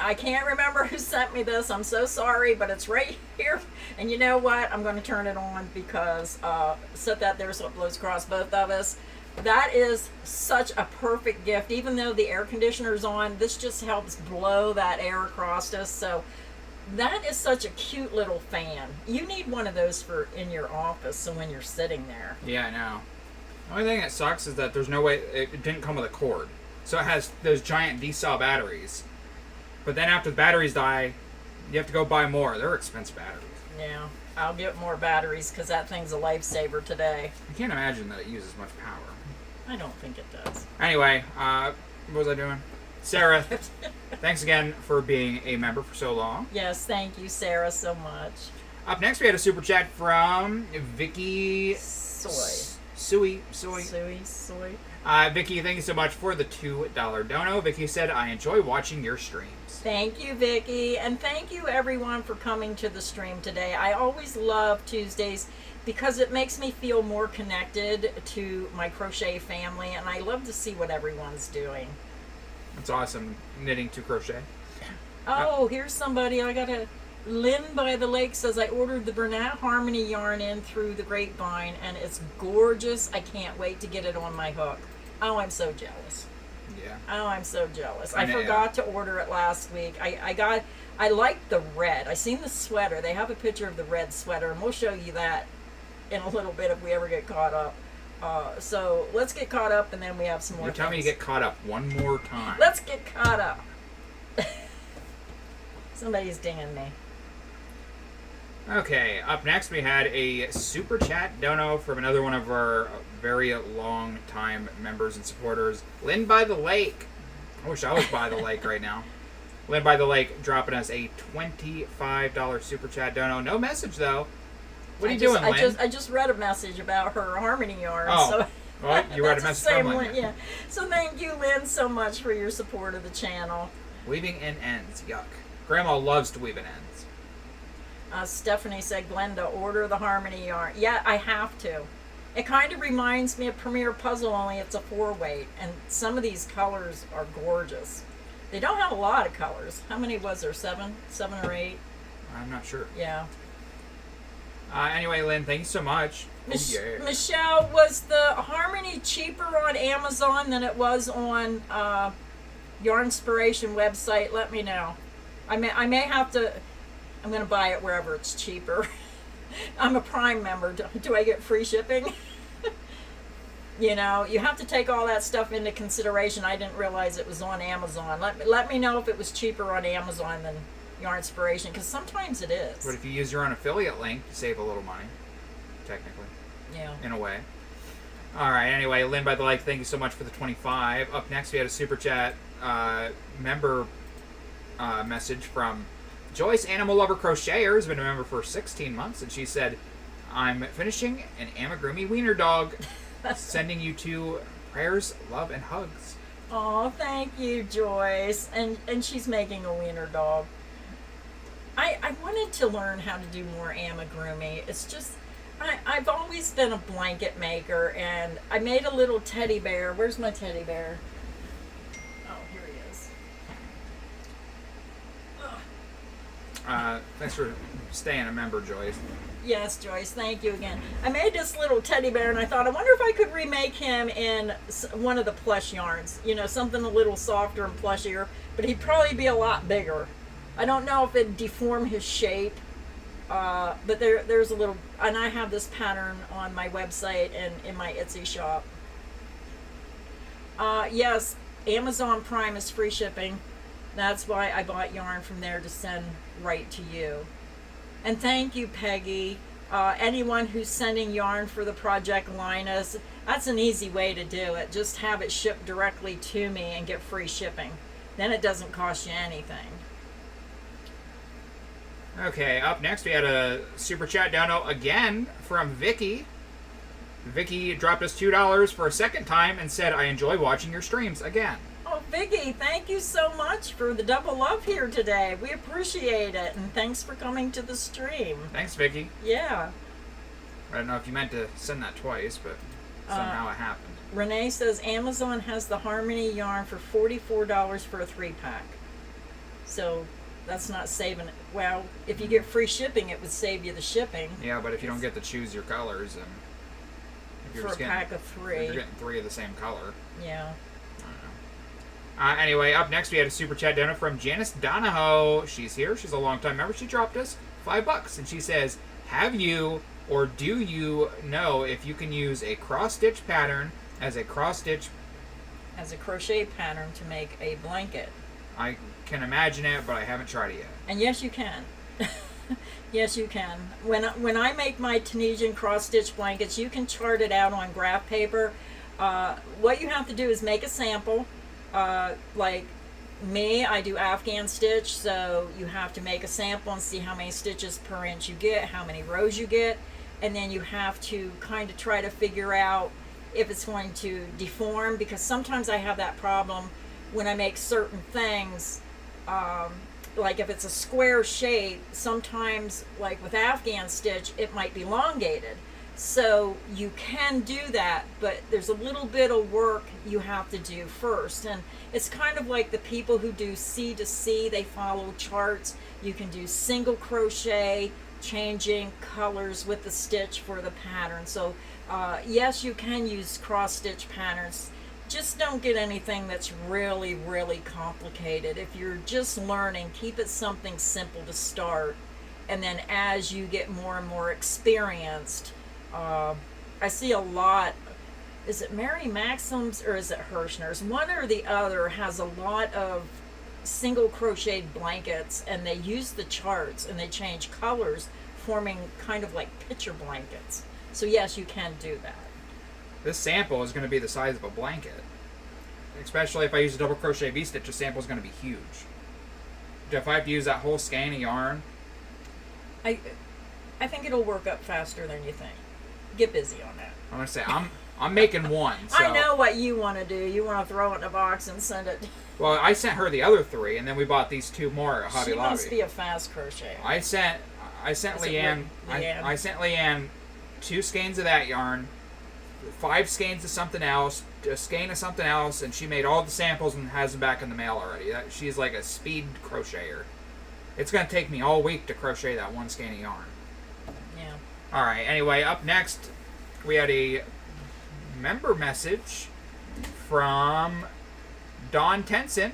I can't remember who sent me this. I'm so sorry, but it's right here. And you know what? I'm going to turn it on because set that there so it blows across both of us. That is such a perfect gift. Even though the air conditioner's on, this just helps blow that air across us. So that is such a cute little fan. You need one of those for in your office, so when you're sitting there. Yeah, I know. The only thing that sucks is that there's no way it didn't come with a cord. So it has those giant D-cell batteries. But then after the batteries die, you have to go buy more. They're expensive batteries. Yeah, I'll get more batteries because that thing's a lifesaver today. I can't imagine that it uses much power. I don't think it does. Anyway, what was I doing? Sarah, thanks again for being a member for so long. Yes, thank you, Sarah, so much. Up next, we had a super chat from Vicky Suey. Vicky, thank you so much for the $2 dono. Vicky said, I enjoy watching your streams. Thank you, Vicky. And thank you, everyone, for coming to the stream today. I always love Tuesdays because it makes me feel more connected to my crochet family, and I love to see what everyone's doing. That's awesome. Knitting to crochet. Oh, here's somebody. Lynn by the Lake says, I ordered the Bernat Harmony yarn in through the grapevine, and it's gorgeous. I can't wait to get it on my hook. Oh, I'm so jealous. Yeah. Oh, I'm so jealous. I forgot to order it last week. I like the red. I seen the sweater. They have a picture of the red sweater, and we'll show you that in a little bit if we ever get caught up. So let's get caught up, and then we have some more. You're telling me to get caught up one more time. Let's get caught up. Somebody's dinging me. Okay, up next we had a super chat dono from another one of our very long time members and supporters, Lynn by the Lake. I wish I was by the lake right now. Lynn by the Lake dropping us a $25 super chat dono. No message though. What are you doing, Lynn? I just read a message about her Harmony yarn. Oh, so well, you read a message from Lynn. Yeah. So thank you, Lynn, so much for your support of the channel. Weaving in ends, yuck. Grandma loves to weave in ends. Stephanie said, Glenda, order the Harmony yarn. Yeah, I have to. It kind of reminds me of Premier Puzzle, only it's a 4-weight, and some of these colors are gorgeous. They don't have a lot of colors. How many was there? 7 or 8? I'm not sure. Yeah. Anyway, Lynn, thank you so much. Michelle, was the Harmony cheaper on Amazon than it was on Yarnspiration website? Let me know. I may have to. I'm going to buy it wherever it's cheaper. I'm a Prime member. Do I get free shipping? You know, you have to take all that stuff into consideration. I didn't realize it was on Amazon. Let me know if it was cheaper on Amazon than Yarnspiration, because sometimes it is. But if you use your own affiliate link, you save a little money, technically. Yeah. In a way. All right. Anyway, Lynn by the Lake, thank you so much for the 25. Up next, we had a super chat member message from Joyce, Animal Lover Crocheter, has been a member for 16 months, and she said, I'm finishing an amigurumi wiener dog. Sending you 2 prayers, love, and hugs. Oh, thank you, Joyce. And she's making a wiener dog. I wanted to learn how to do more amigurumi. It's just, I've always been a blanket maker, and I made a little teddy bear. Where's my teddy bear? Oh, here he is. Thanks for staying a member, Joyce. Yes, Joyce, thank you again. I made this little teddy bear, and I thought, I wonder if I could remake him in one of the plush yarns. You know, something a little softer and plushier, but he'd probably be a lot bigger. I don't know if it'd deform his shape, But there's a little, and I have this pattern on my website and in my Etsy shop. Yes, Amazon Prime is free shipping. That's why I bought yarn from there to send right to you. And thank you, Peggy. Anyone who's sending yarn for the Project Linus, that's an easy way to do it. Just have it shipped directly to me and get free shipping. Then it doesn't cost you anything. Okay, up next we had a super chat dono again from Vicky. Vicky dropped us $2 for a second time and said, I enjoy watching your streams again. Oh, Vicky, thank you so much for the double love here today. We appreciate it, and thanks for coming to the stream. Thanks, Vicky. Yeah. I don't know if you meant to send that twice, but somehow it happened. Renee says Amazon has the Harmony yarn for $44 for a 3-pack. So that's not saving it. Well, if you get free shipping, it would save you the shipping. Yeah, but if you don't get to choose your colors, and if you're For a just pack of 3. if you're getting 3 of the same color. Yeah. Anyway, up next we had a super chat dono from Janice Donahoe. She's here. She's a longtime member. She dropped us $5, and she says, "Have you or do you know if you can use a cross stitch pattern as a crochet pattern to make a blanket?" I can imagine it, but I haven't tried it yet. And yes, you can. Yes, you can. When I make my Tunisian cross stitch blankets, you can chart it out on graph paper. What you have to do is make a sample. Like me, I do Afghan stitch, so you have to make a sample and see how many stitches per inch you get, how many rows you get, and then you have to kind of try to figure out if it's going to deform, because sometimes I have that problem when I make certain things. Like if it's a square shape, sometimes like with Afghan stitch, it might be elongated. So you can do that, but there's a little bit of work you have to do first. And it's kind of like the people who do C to C, they follow charts. You can do single crochet, changing colors with the stitch for the pattern. So yes, you can use cross stitch patterns. Just don't get anything that's really, really complicated. If you're just learning, keep it something simple to start. And then as you get more and more experienced, I see a lot, is it Mary Maxim's or is it Hirschner's? One or the other has a lot of single crocheted blankets, and they use the charts and they change colors, forming kind of like picture blankets. So yes, you can do that. This sample is going to be the size of a blanket. Especially if I use a double crochet V-stitch, the sample is going to be huge. If I have to use that whole skein of yarn, I think it'll work up faster than you think. Get busy on that. I'm going to say, I'm making one. So. I know what you want to do. You want to throw it in a box and send it. Well, I sent her the other 3, and then we bought these 2 more at Hobby She Lobby. must be a fast crocheter. I sent Leanne. I sent Leanne 2 skeins of that yarn, 5 skeins of something else, a skein of something else, and she made all the samples and has them back in the mail already. She's like a speed crocheter. It's going to take me all week to crochet that 1 skein of yarn. Yeah. All right. Anyway, up next, we had a member message from Dawn Tenson,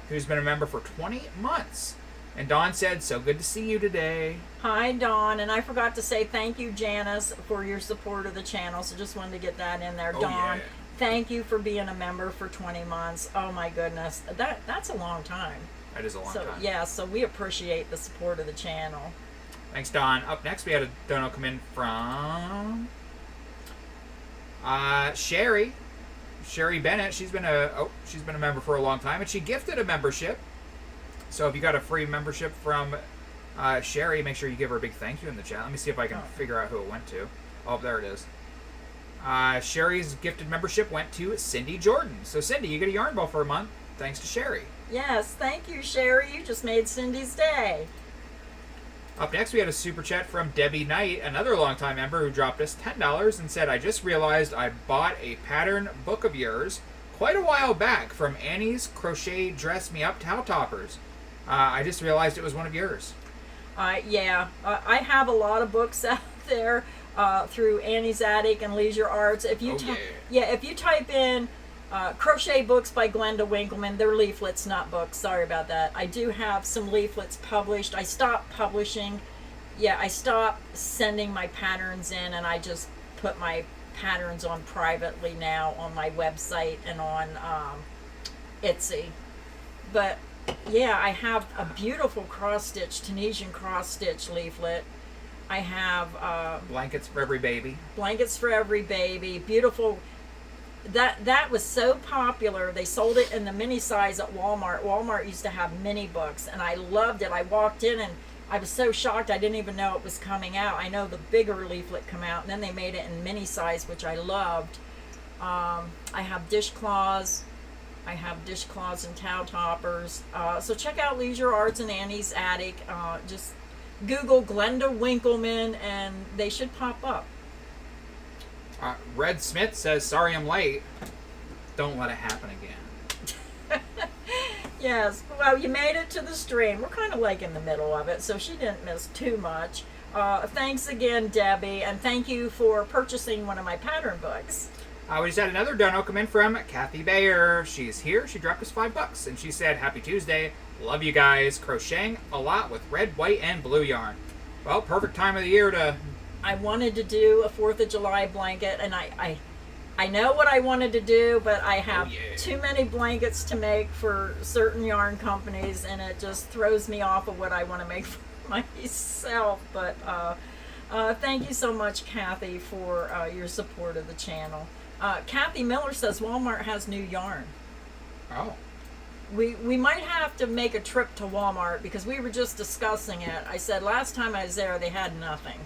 who's been a member for 20 months. And Dawn said, "So good to see you today." Hi, Dawn. And I forgot to say thank you, Janice, for your support of the channel. So just wanted to get that in there. Oh, Dawn, yeah. Thank you for being a member for 20 months. Oh, my goodness. That's a long time. That is a long time. Yeah, so we appreciate the support of the channel. Thanks, Dawn. Up next, we had a dono come in from Sherry. Sherry Bennett. She's been a member for a long time, and she gifted a membership. So if you got a free membership from Sherry, make sure you give her a big thank you in the chat. Let me see if I can figure out who it went to. Oh, there it is. Sherry's gifted membership went to Cindy Jordan. So Cindy, you get a yarn ball for a month thanks to Sherry. Yes, thank you, Sherry. You just made Cindy's day. Up next, we had a super chat from Debbie Knight, another longtime member who dropped us $10 and said, "I just realized I bought a pattern book of yours quite a while back from Annie's Crochet Dress Me Up Towel Toppers. I just realized it was one of yours." Yeah, I have a lot of books out there through Annie's Attic and Leisure Arts. If you if you type in crochet books by Glenda Winkleman, they're leaflets, not books. Sorry about that. I do have some leaflets published. I stopped publishing yeah, I stopped sending my patterns in, and I just put my patterns on privately now on my website and on Etsy. But yeah, I have a beautiful cross stitch, Tunisian cross stitch leaflet. I have Blankets for every baby. blankets for every baby. Beautiful. That was so popular. They sold it in the mini size at Walmart. Walmart used to have mini books, and I loved it. I walked in and I was so shocked I didn't even know it was coming out. I know the bigger leaflet come out, and then they made it in mini size, which I loved. I have dishcloths. I have dishcloths and towel toppers. So check out Leisure Arts and Annie's Attic. Just Google Glenda Winkleman, and they should pop up. Red Smith says, sorry I'm late. Don't let it happen again. Yes, well, you made it to the stream. We're kind of like in the middle of it, so she didn't miss too much. Thanks again, Debbie, and thank you for purchasing one of my pattern books. We just had another dono come in from Kathy Bayer. She's here. She dropped us $5, and she said, Happy Tuesday. Love you guys. Crocheting a lot with red, white, and blue yarn. Well, perfect time of the year to... I wanted to do a 4th of July blanket, and I know what I wanted to do, but I have too many blankets to make for certain yarn companies, and it just throws me off of what I want to make for myself. But thank you so much, Kathy, for your support of the channel. Kathy Miller says Walmart has new yarn. Oh. We might have to make a trip to Walmart because we were just discussing it. I said last time I was there they had nothing.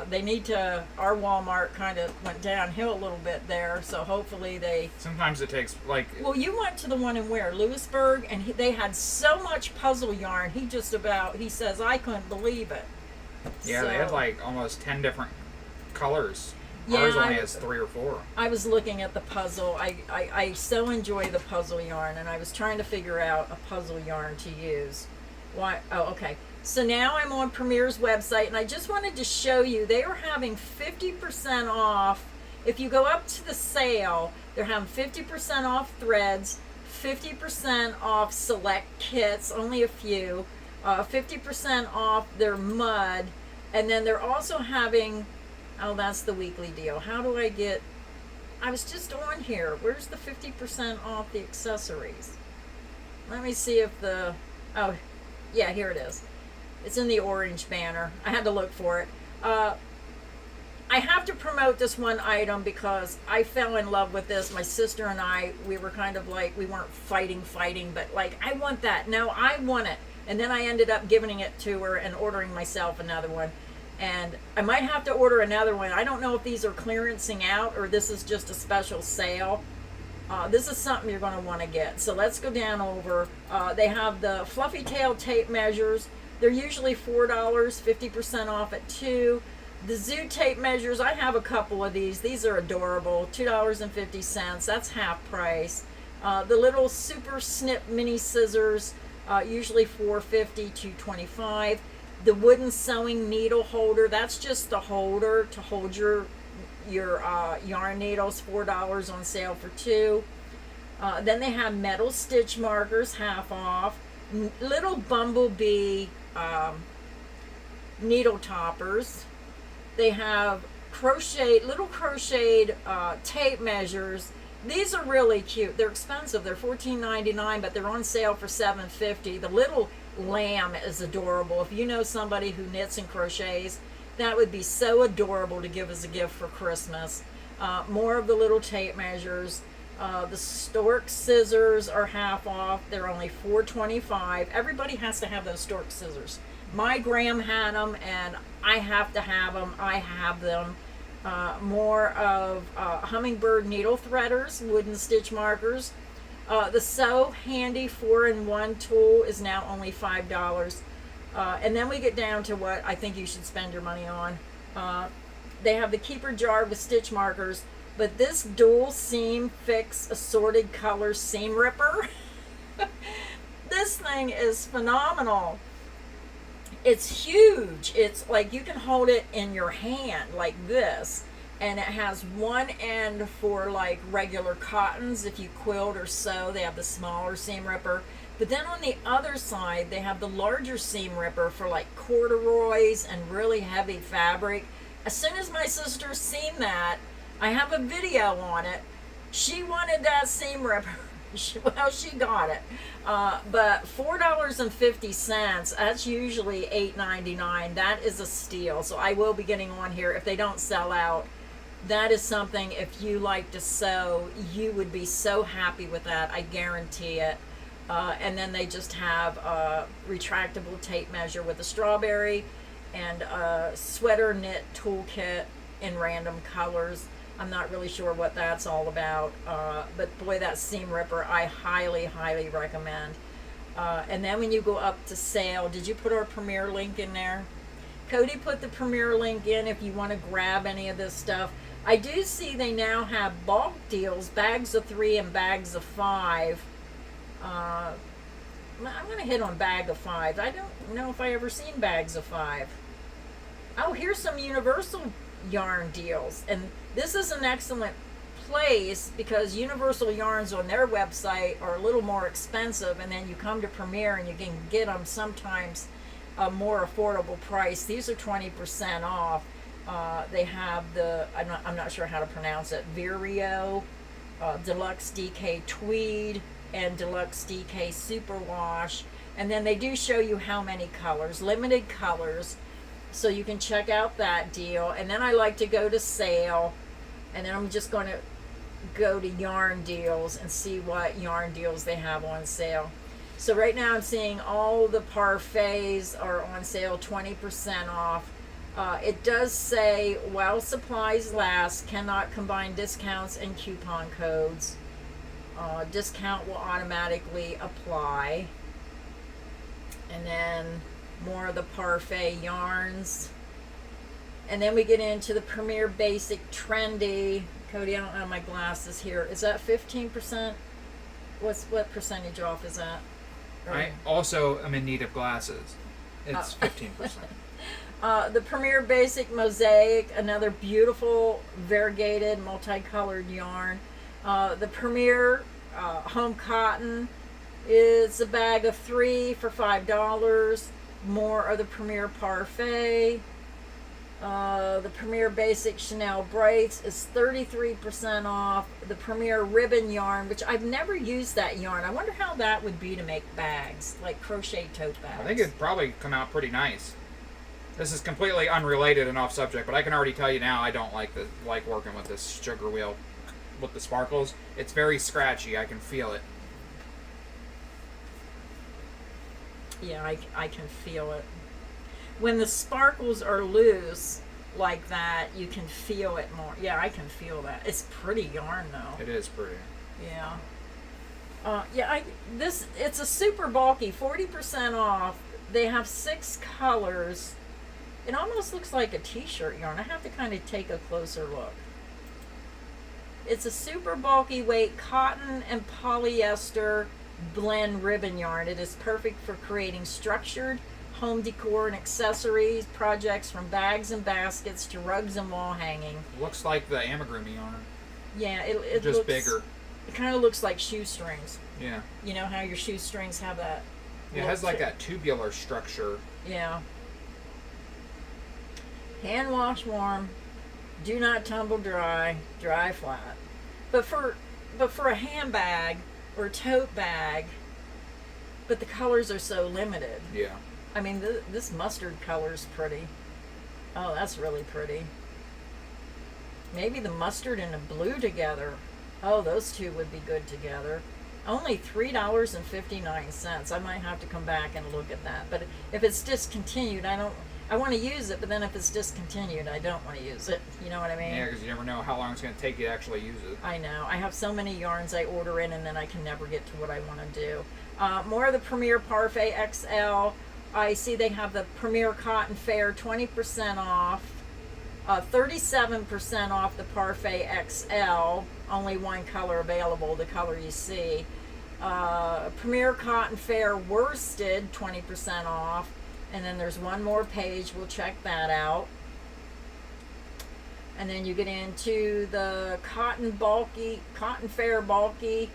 They need to, our Walmart kind of went downhill a little bit there, so hopefully they... Sometimes it takes, like... Well, you went to the one in where? Lewisburg, and they had so much puzzle yarn, he says, I couldn't believe it. Yeah, they had like almost 10 different colors. Yeah, Ours only has 3 or 4. I was looking at the puzzle. I so enjoy the puzzle yarn, and I was trying to figure out a puzzle yarn to use. Why? Oh, okay. So now I'm on Premier's website, and I just wanted to show you, they are having 50% off. If you go up to the sale, they're having 50% off threads, 50% off select kits, only a few, 50% off their mud, and then they're also having, oh, that's the weekly deal. How do I get, I was just on here. Where's the 50% off the accessories? Let me see if the, oh, yeah, here it is. It's in the orange banner. I had to look for it. I have to promote this one item because I fell in love with this. My sister and I, we were kind of like, we weren't fighting, but like, I want that. No, I want it. And then I ended up giving it to her and ordering myself another one. And I might have to order another one. I don't know if these are clearancing out or this is just a special sale. This is something you're going to want to get. So let's go down over. They have the fluffy tail tape measures. They're usually $4, 50% off at 2. The zoo tape measures, I have a couple of these. These are adorable, $2.50. That's half price. The little super snip mini scissors, usually $4.50 to $25. The wooden sewing needle holder, that's just the holder to hold your yarn needles, $4 on sale for 2. Then they have metal stitch markers, half off. Little bumblebee needle toppers. They have little crocheted tape measures. These are really cute. They're expensive. They're $14.99, but they're on sale for $7.50. The little lamb is adorable. If you know somebody who knits and crochets, that would be so adorable to give as a gift for Christmas. More of the little tape measures. The stork scissors are half off. They're only $4.25. Everybody has to have those stork scissors. My Graham had them, and I have to have them. I have them. More of hummingbird needle threaders, wooden stitch markers. The Sew Handy 4-in-1 tool is now only $5. And then we get down to what I think you should spend your money on. They have the Keeper jar with stitch markers. But this dual seam fix assorted color seam ripper, this thing is phenomenal. It's huge. It's like you can hold it in your hand like this, and it has one end for like regular cottons. If you quilt or sew, they have the smaller seam ripper. But then on the other side, they have the larger seam ripper for like corduroys and really heavy fabric. As soon as my sister seen that, I have a video on it. She wanted that seam ripper. Well, she got it. But $4.50, that's usually $8.99. That is a steal. So I will be getting on here if they don't sell out. That is something, if you like to sew, you would be so happy with that. I guarantee it. And then they just have a retractable tape measure with a strawberry and a sweater knit toolkit in random colors. I'm not really sure what that's all about, but boy, that seam ripper I highly, highly recommend. And then when you go up to sale, did you put our Premier link in there? Cody put the Premier link in if you want to grab any of this stuff. I do see they now have bulk deals, bags of 3 and bags of 5. I'm going to hit on bag of 5. I don't know if I ever seen bags of 5. Oh, here's some Universal yarn deals. And this is an excellent place because Universal yarns on their website are a little more expensive, and then you come to Premier and you can get them sometimes a more affordable price. These are 20% off. They have the, I'm not sure how to pronounce it, Vireo, Deluxe DK Tweed, and Deluxe DK Superwash. And then they do show you how many colors, limited colors, so you can check out that deal. And then I like to go to sale, and then I'm just going to go to yarn deals and see what yarn deals they have on sale. So right now I'm seeing all the parfaits are on sale, 20% off. It does say, while supplies last, cannot combine discounts and coupon codes. Discount will automatically apply. And then more of the parfait yarns. And then we get into the Premier Basic Trendy. Cody, I don't have my glasses here. Is that 15%? What percentage off is that? I also am in need of glasses. It's 15%. The Premier Basic Mosaic, another beautiful variegated multicolored yarn. The Premier Home Cotton is a bag of 3 for $5. More of the Premier Parfait. The Premier Basic Chanel Braids is 33% off. The Premier Ribbon Yarn, which I've never used that yarn. I wonder how that would be to make bags, like crochet tote bags. I think it'd probably come out pretty nice. This is completely unrelated and off subject, but I can already tell you now I don't like working with this sugar wheel with the sparkles. It's very scratchy. I can feel it. Yeah, I can feel it. When the sparkles are loose like that, you can feel it more. Yeah, I can feel that. It's pretty yarn though. It is pretty. Yeah. It's a super bulky, 40% off. They have 6 colors. It almost looks like a t-shirt yarn. I have to kind of take a closer look. It's a super bulky weight cotton and polyester blend ribbon yarn. It is perfect for creating structured home decor and accessories projects, from bags and baskets to rugs and wall hanging. Looks like the amigurumi yarn. Yeah, it just looks bigger. It kind of looks like shoestrings. Yeah. You know how your shoestrings have that. It has like that tubular structure. Yeah. Hand wash warm. Do not tumble dry. Dry flat. But for a handbag or a tote bag, but the colors are so limited. Yeah. I mean, this mustard color's pretty. Oh, that's really pretty. Maybe the mustard and the blue together. Oh, those two would be good together. Only $3.59. I might have to come back and look at that. But if it's discontinued, I want to use it, but then if it's discontinued, I don't want to use it. You know what I mean? Yeah, because you never know how long it's going to take you to actually use it. I know. I have so many yarns I order in, and then I can never get to what I want to do. More of the Premier Parfait XL. I see they have the Premier Cotton Fair, 20% off. 37% off the Parfait XL. Only one color available, the color you see. Premier Cotton Fair Worsted, 20% off. And then there's one more page. We'll check that out. And then you get into the Cotton Fair Bulky.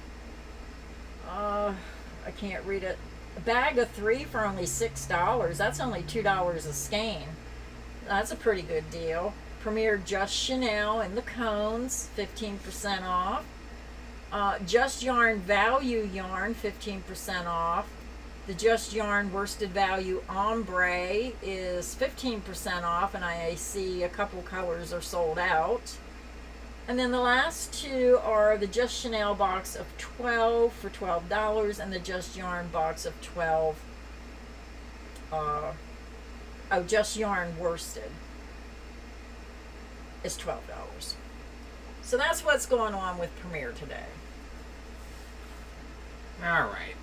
I can't read it. A bag of 3 for only $6. That's only $2 a skein. That's a pretty good deal. Premier Just Chanel in the cones, 15% off. Just Yarn Value Yarn, 15% off. The Just Yarn Worsted Value Ombre is 15% off, and I see a couple colors are sold out. And then the last two are the Just Chanel box of 12 for $12, and the Just Yarn box of 12. Just Yarn Worsted is $12. So that's what's going on with Premier today. All right.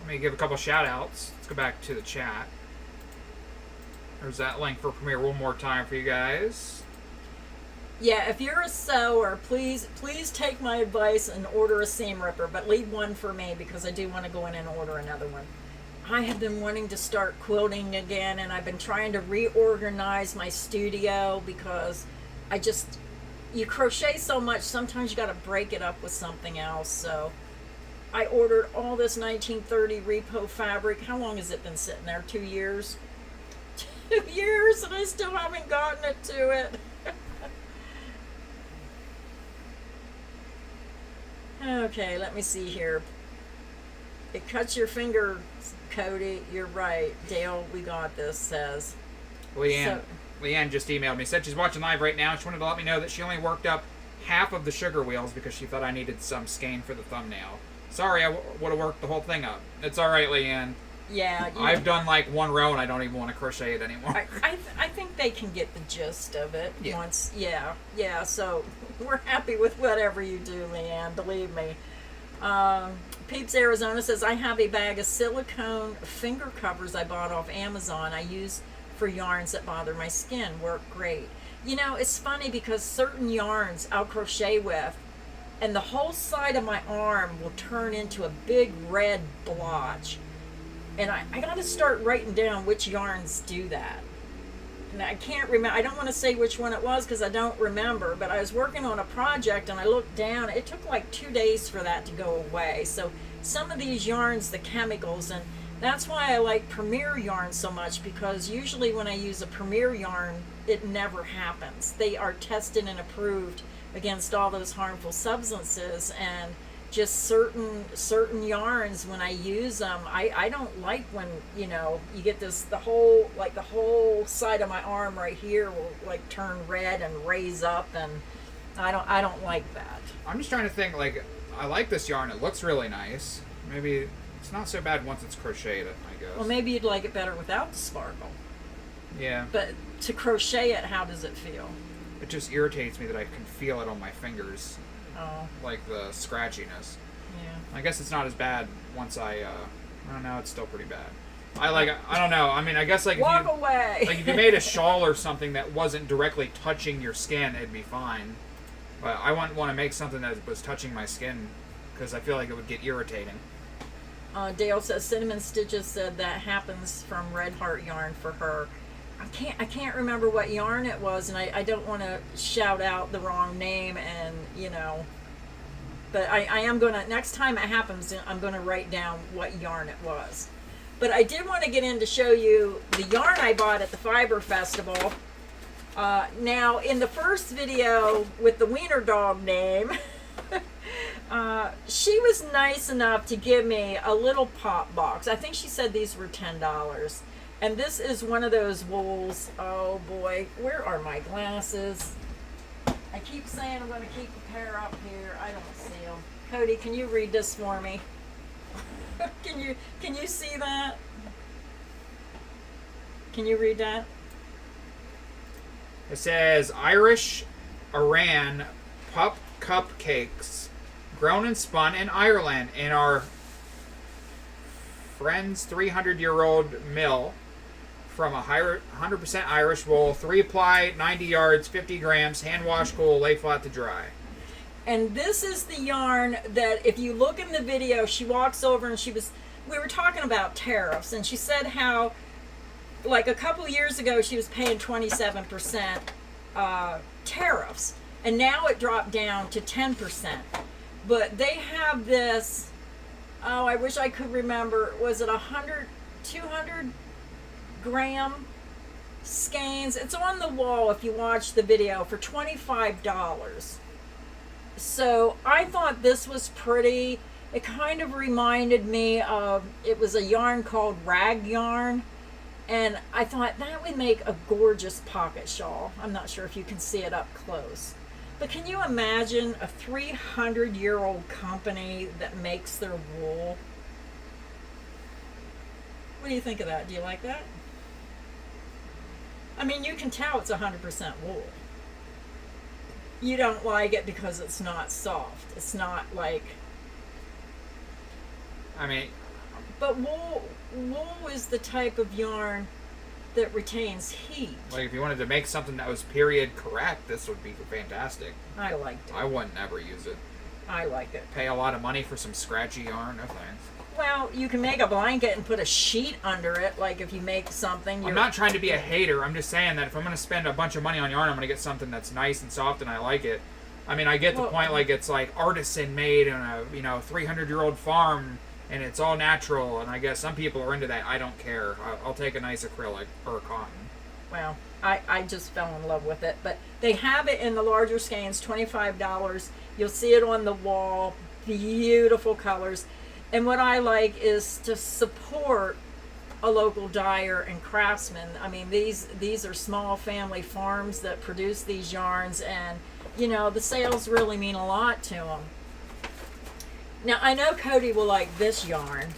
Let me give a couple shout outs. Let's go back to the chat. There's that link for Premier one more time for you guys. Yeah, if you're a sewer, please take my advice and order a seam ripper, but leave one for me because I do want to go in and order another one. I have been wanting to start quilting again, and I've been trying to reorganize my studio because you crochet so much, sometimes you got to break it up with something else. So I ordered all this 1930 repo fabric. How long has it been sitting there? 2 years? 2 years, and I still haven't gotten it to it. Okay, let me see here. It cuts your finger, Cody. You're right. Dale, we got this, says. Leanne just emailed me. Said she's watching live right now. She wanted to let me know that she only worked up half of the sugar wheels because she thought I needed some skein for the thumbnail. Sorry, I would have worked the whole thing up. It's all right, Leanne. Yeah. I've done like one row and I don't even want to crochet it anymore. I think they can get the gist of it Yeah. once. Yeah. So we're happy with whatever you do, Leanne. Believe me. Peeps Arizona says, I have a bag of silicone finger covers I bought off Amazon. I use for yarns that bother my skin. Work great. You know, it's funny because certain yarns I'll crochet with, and the whole side of my arm will turn into a big red blotch. And I got to start writing down which yarns do that. And I can't remember. I don't want to say which one it was because I don't remember. But I was working on a project and I looked down. It took like 2 days for that to go away. So some of these yarns, the chemicals, and that's why I like Premier yarn so much, because usually when I use a Premier yarn, it never happens. They are tested and approved against all those harmful substances, and just certain yarns, when I use them, I don't like when, you get this, the whole side of my arm right here will like turn red and raise up, and I don't like that. I'm just trying to think, like, I like this yarn. It looks really nice. Maybe it's not so bad once it's crocheted, I guess. Well, maybe you'd like it better without the sparkle. Yeah. But to crochet it, how does it feel? It just irritates me that I can feel it on my fingers. Oh. Like the scratchiness. Yeah. I guess it's not as bad once I don't know, it's still pretty bad. I don't know. I mean, I guess like Walk away. Like if you made a shawl or something that wasn't directly touching your skin, it'd be fine. But I wouldn't want to make something that was touching my skin because I feel like it would get irritating. Dale says Cinnamon Stitches said that happens from Red Heart yarn for her. I can't remember what yarn it was, and I don't want to shout out the wrong name, and but I am gonna, next time it happens, I'm gonna write down what yarn it was. But I did want to get in to show you the yarn I bought at the Fiber Festival. Now in the first video with the Wiener Dog name, she was nice enough to give me a little pop box. I think she said these were $10. And this is one of those wools. Oh boy, where are my glasses? I keep saying I'm going to keep a pair up here. I don't see them. Cody, can you read this for me? Can you see that? Can you read that? It says Irish Iran pup cupcakes, grown and spun in Ireland in our friend's 300-year-old mill. From a 100% Irish wool, 3-ply, 90 yards, 50 grams, hand wash, cool, lay flat to dry. And this is the yarn that, if you look in the video, she walks over and we were talking about tariffs, and she said how, like a couple years ago, she was paying 27% tariffs, and now it dropped down to 10%. But they have this Oh, I wish I could remember. Was it 100, 200 gram skeins? It's on the wall if you watch the video for $25. So I thought this was pretty. It kind of reminded me of, it was a yarn called rag yarn. And I thought that would make a gorgeous pocket shawl. I'm not sure if you can see it up close. But can you imagine a 300-year-old company that makes their wool? What do you think of that? Do you like that? I mean, you can tell it's 100% wool. You don't like it because it's not soft. It's not like... I mean... But wool is the type of yarn that retains heat. Like, if you wanted to make something that was period correct, this would be fantastic. I liked it. I wouldn't ever use it. I like it. Pay a lot of money for some scratchy yarn? No thanks. Well, you can make a blanket and put a sheet under it, like if you make something. I'm not trying to be a hater. I'm just saying that if I'm going to spend a bunch of money on yarn, I'm going to get something that's nice and soft and I like it. I mean, I get the point, like, it's like artisan made in a, 300-year-old farm, and it's all natural, and I guess some people are into that. I don't care. I'll take a nice acrylic or cotton. Well, I just fell in love with it. But they have it in the larger skeins, $25. You'll see it on the wall. Beautiful colors. And what I like is to support a local dyer and craftsman. I mean, these are small family farms that produce these yarns, and, the sales really mean a lot to them. Now, I know Cody will like this yarn.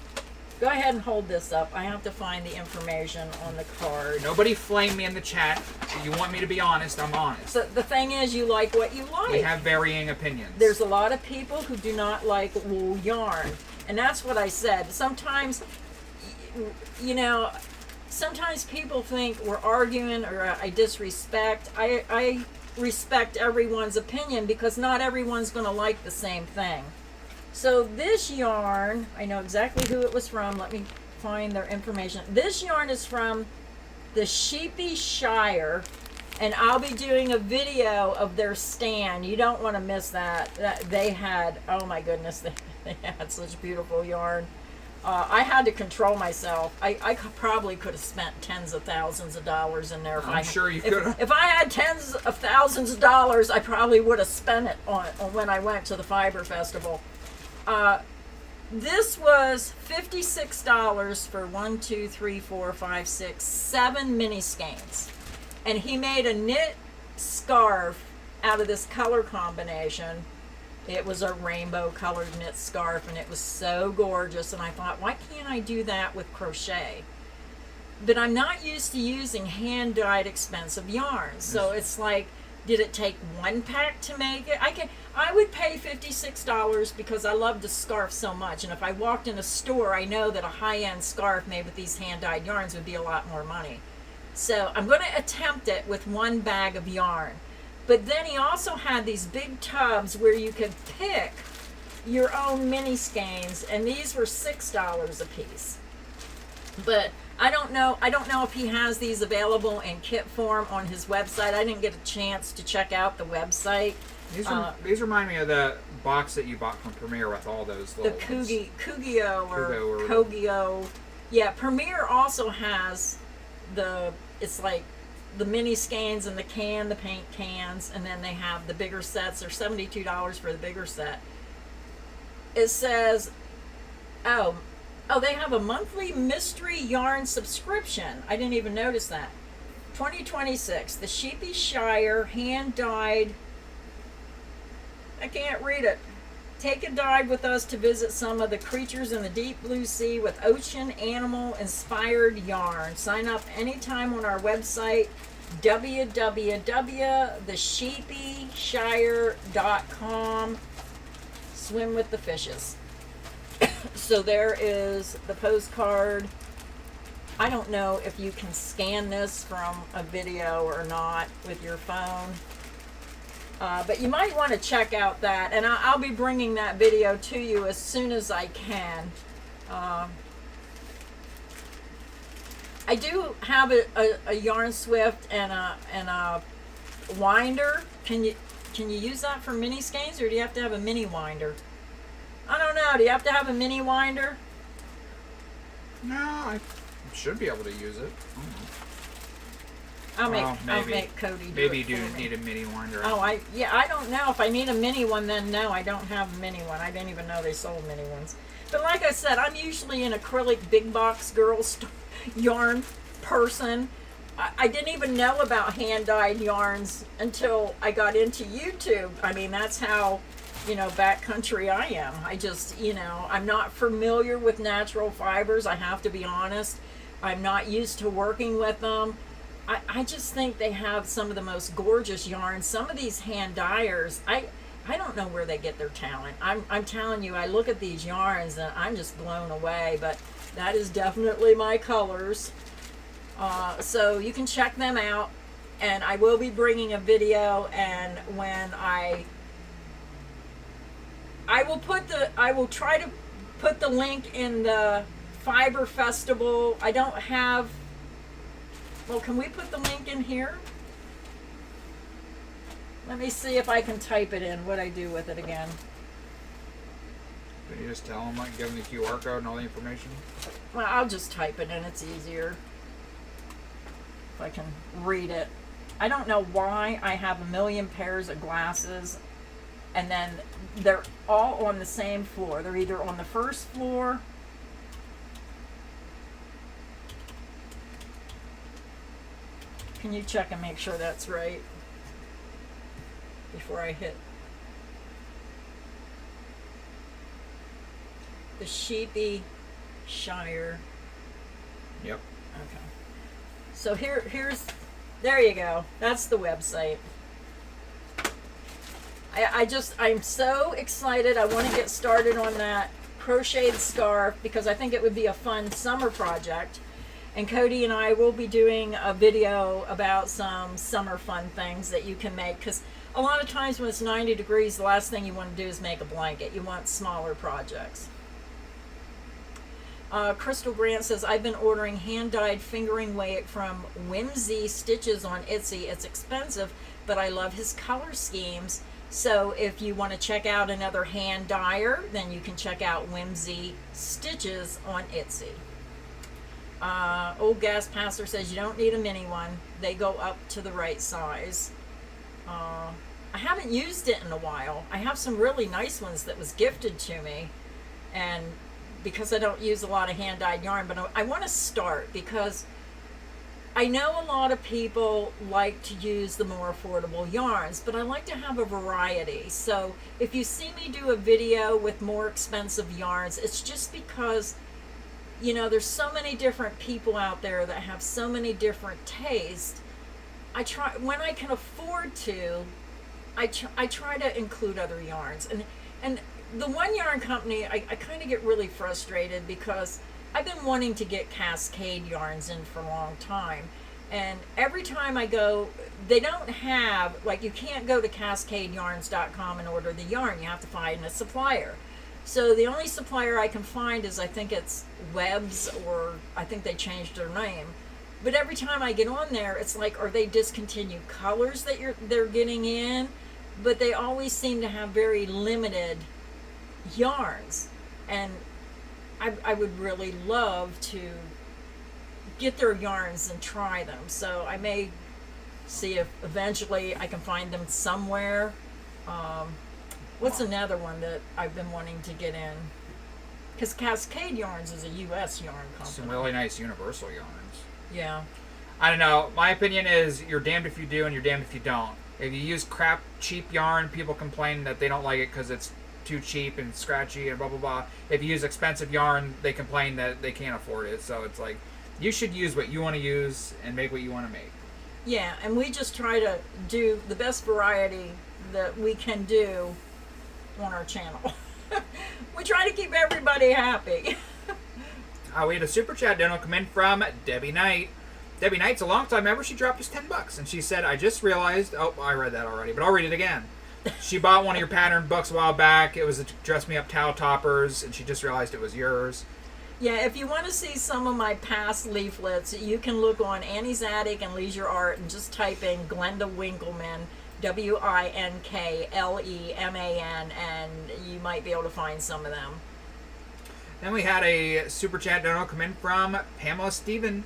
Go ahead and hold this up. I have to find the information on the card. Nobody flame me in the chat. If you want me to be honest, I'm honest. So the thing is, you like what you like. We have varying opinions. There's a lot of people who do not like wool yarn. And that's what I said. Sometimes, sometimes people think we're arguing or I disrespect. I respect everyone's opinion because not everyone's going to like the same thing. So this yarn, I know exactly who it was from. Let me find their information. This yarn is from the Sheepy Shire, and I'll be doing a video of their stand. You don't want to miss that. They had, oh my goodness, they had such beautiful yarn. I had to control myself. I probably could have spent tens of thousands of dollars in there. I'm sure you could have. If I had tens of thousands of dollars, I probably would have spent it on when I went to the Fiber Festival. This was $56 for 7 mini skeins. And he made a knit scarf out of this color combination. It was a rainbow colored knit scarf, and it was so gorgeous. And I thought, why can't I do that with crochet? But I'm not used to using hand-dyed expensive yarns. So it's like, did it take one pack to make it? I would pay $56 because I love the scarf so much. And if I walked in a store, I know that a high-end scarf made with these hand-dyed yarns would be a lot more money. So I'm going to attempt it with one bag of yarn. But then he also had these big tubs where you could pick your own mini skeins, and these were $6 a piece. But I don't know if he has these available in kit form on his website. I didn't get a chance to check out the website. These remind me of the box that you bought from Premier with all those little Kugio or Kogio. Yeah, Premier also has it's like the mini skeins and the paint cans, and then they have the bigger sets. They're $72 for the bigger set. It says, they have a monthly mystery yarn subscription. I didn't even notice that. 2026, the Sheepy Shire hand-dyed. I can't read it. Take a dive with us to visit some of the creatures in the deep blue sea with ocean animal inspired yarn. Sign up anytime on our website, www.thesheepyshire.com. Swim with the fishes. So there is the postcard. I don't know if you can scan this from a video or not with your phone. But you might want to check out that, and I'll be bringing that video to you as soon as I can. I do have a yarn swift and a winder. Can you use that for mini skeins, or do you have to have a mini winder? I don't know. Do you have to have a mini winder? No, I should be able to use it. I'll maybe. make Cody do Maybe it you do for me. need a mini winder. Oh, I don't know. If I need a mini one, then no, I don't have a mini one. I didn't even know they sold mini ones. But like I said, I'm usually an acrylic big box yarn person. I didn't even know about hand-dyed yarns until I got into YouTube. I mean, that's how, backcountry I am. I just, I'm not familiar with natural fibers. I have to be honest. I'm not used to working with them. I just think they have some of the most gorgeous yarns. Some of these hand dyers, I don't know where they get their talent. I'm telling you, I look at these yarns and I'm just blown away, but that is definitely my colors. So you can check them out, and I will be bringing a video, and when I will try to put the link in the Fiber Festival. I don't have, well, can we put the link in here? Let me see if I can type it in, what I do with it again. Can you just tell them, give them the QR code and all the information? Well, I'll just type it in, it's easier. If I can read it. I don't know why I have a million pairs of glasses, and then they're all on the same floor. They're either on the first floor, can you check and make sure that's right before I hit the Sheepy Shire? Yep. Okay. So there you go. That's the website. I'm so excited. I want to get started on that crocheted scarf because I think it would be a fun summer project. And Cody and I will be doing a video about some summer fun things that you can make, because a lot of times when it's 90 degrees, the last thing you want to do is make a blanket. You want smaller projects. Crystal Grant says, I've been ordering hand-dyed fingering weight from Whimsy Stitches on Etsy. It's expensive, but I love his color schemes. So if you want to check out another hand dyer, then you can check out Whimsy Stitches on Etsy. Old Gas Passer says, you don't need a mini one. They go up to the right size. I haven't used it in a while. I have some really nice ones that was gifted to me, and because I don't use a lot of hand-dyed yarn, but I want to start because I know a lot of people like to use the more affordable yarns, but I like to have a variety. So if you see me do a video with more expensive yarns, it's just because, there's so many different people out there that have so many different tastes. I try, when I can afford to, I try to include other yarns. And the one yarn company, I kind of get really frustrated because I've been wanting to get Cascade yarns in for a long time. And every time I go, they don't have, you can't go to cascadeyarns.com and order the yarn. You have to find a supplier. So the only supplier I can find is, I think it's Webb's, or I think they changed their name. But every time I get on there, it's like, are they discontinued colors that they're getting in? But they always seem to have very limited yarns, and I would really love to get their yarns and try them. So I may see if eventually I can find them somewhere. What's another one that I've been wanting to get in? Because Cascade Yarns is a U.S. yarn company. Some really nice universal yarns. Yeah. I don't know. My opinion is you're damned if you do and you're damned if you don't. If you use crap, cheap yarn, people complain that they don't like it because it's too cheap and scratchy and blah blah blah. If you use expensive yarn, they complain that they can't afford it. So it's like, you should use what you want to use and make what you want to make. Yeah, and we just try to do the best variety that we can do on our channel. We try to keep everybody happy. We had a super chat dono come in from Debbie Knight. Debbie Knight's a long time member. She dropped us $10, and she said, I just realized, I read that already, but I'll read it again. She bought one of your pattern books a while back. It was a Dress Me Up Towel Toppers, and she just realized it was yours. Yeah, if you want to see some of my past leaflets, you can look on Annie's Attic and Leisure Art and just type in Glenda Winkleman WINKLEMAN, and you might be able to find some of them. Then we had a super chat dono come in from Pamela Steven.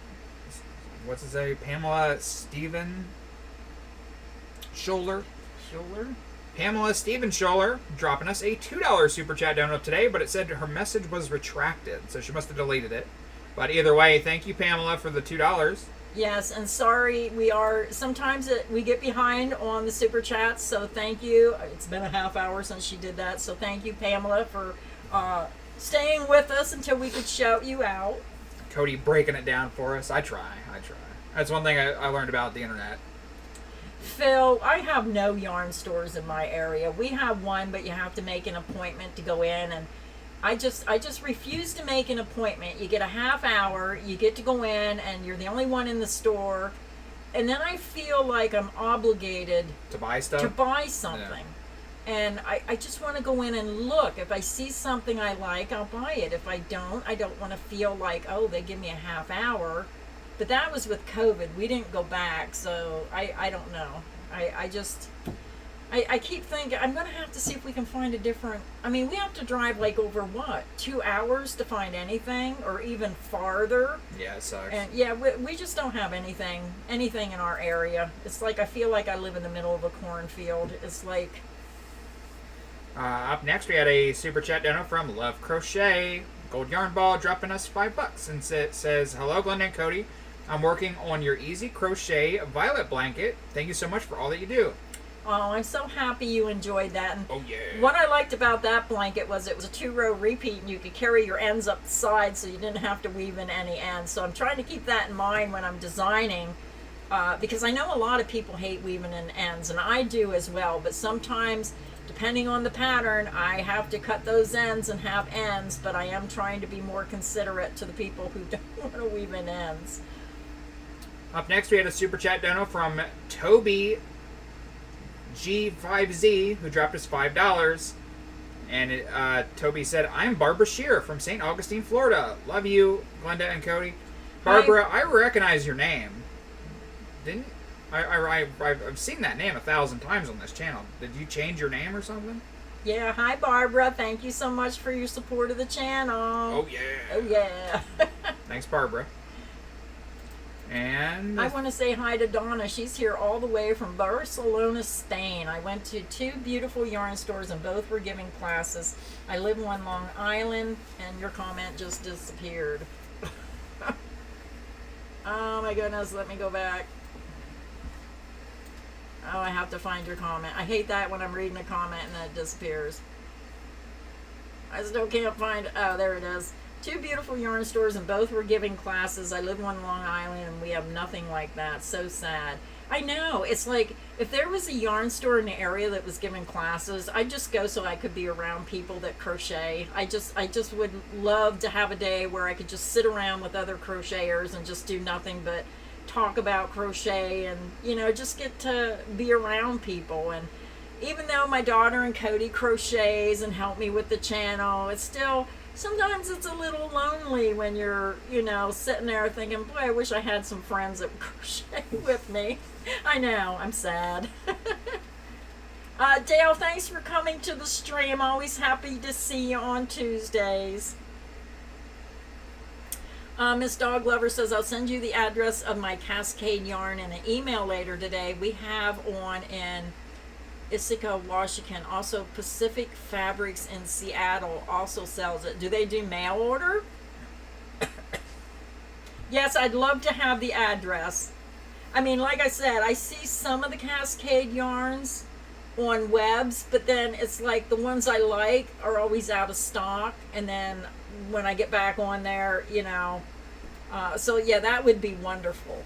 What's it say? Pamela Steven Scholler. Pamela Steven Scholler dropping us a $2 super chat dono today, but it said her message was retracted, so she must have deleted it. But either way, thank you, Pamela, for the $2. Yes, and sorry, sometimes we get behind on the super chats, so thank you. It's been a half hour since she did that, so thank you, Pamela, for staying with us until we could shout you out. Cody breaking it down for us. I try. That's one thing I learned about the internet. Phil, I have no yarn stores in my area. We have one, but you have to make an appointment to go in, and I just refuse to make an appointment. You get a half hour, you get to go in, and you're the only one in the store, and then I feel like I'm obligated to buy stuff, something. Yeah. And I just want to go in and look. If I see something I like, I'll buy it. If I don't want to feel like, oh, they give me a half hour. But that was with COVID. We didn't go back, so I don't know. I keep thinking, I'm going to have to see if we can find a different... I mean, we have to drive like over, 2 hours to find anything, or even farther. Yeah, it sucks. And yeah, we just don't have anything in our area. It's like I feel like I live in the middle of a cornfield. It's like... up next, we had a super chat dono from Love Crochet. Gold Yarn Ball dropping us $5. And it says, hello, Glenda and Cody. I'm working on your Easy Crochet Violet Blanket. Thank you so much for all that you do. Oh, I'm so happy you enjoyed that. And oh, yeah. What I liked about that blanket was it was a 2-row repeat, and you could carry your ends up the side, so you didn't have to weave in any ends. So I'm trying to keep that in mind when I'm designing, because I know a lot of people hate weaving in ends, and I do as well. But sometimes, depending on the pattern, I have to cut those ends and have ends, but I am trying to be more considerate to the people who don't want to weave in ends. Up next, we had a super chat dono from Toby G5Z, who dropped us $5. And Toby said, I'm Barbara Shear from St. Augustine, Florida. Love you, Glenda and Cody. Barbara, I recognize your name. Didn't I've seen that name 1,000 times on this channel. Did you change your name or something? Yeah, hi Barbara. Thank you so much for your support of the channel. Oh yeah. Oh yeah. Thanks, Barbara. And I want to say hi to Donna. She's here all the way from Barcelona, Spain. I went to 2 beautiful yarn stores and both were giving classes. I live on Long Island, and your comment just disappeared. Oh my goodness, let me go back. Oh, I have to find your comment. I hate that when I'm reading a comment and then it disappears. I still can't find it. Oh, there it is. 2 beautiful yarn stores and both were giving classes. I live on Long Island and we have nothing like that. So sad. I know. It's like if there was a yarn store in the area that was giving classes, I'd just go so I could be around people that crochet. I just would love to have a day where I could just sit around with other crocheters and just do nothing but talk about crochet and, you know, just get to be around people. And even though my daughter and Cody crochets and help me with the channel, it's still... Sometimes it's a little lonely when you're, you know, sitting there thinking, boy, I wish I had some friends that would crochet with me. I know, I'm sad. Dale, thanks for coming to the stream. Always happy to see you on Tuesdays. Miss Dog Lover says, I'll send you the address of my Cascade yarn in an email later today. We have one in Ithaca, Washington. Also, Pacific Fabrics in Seattle also sells it. Do they do mail order? Yes, I'd love to have the address. I mean, like I said, I see some of the Cascade yarns on webs, but then it's like the ones I like are always out of stock. And then when I get back on there, you know, so yeah, that would be wonderful.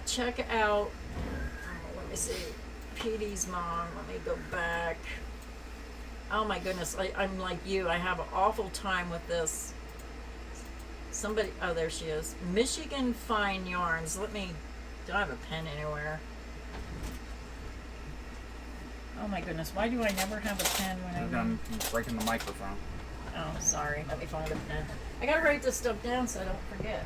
Check out, let me see, Petey's mom. Let me go back. Oh my goodness, I'm like you. I have an awful time with this. Somebody, oh, there she is. Michigan Fine Yarns. Do I have a pen anywhere? Oh my goodness, why do I never have a pen when I'm breaking the microphone? Oh, sorry. Sorry, let me find a pen. I gotta write this stuff down so I don't forget.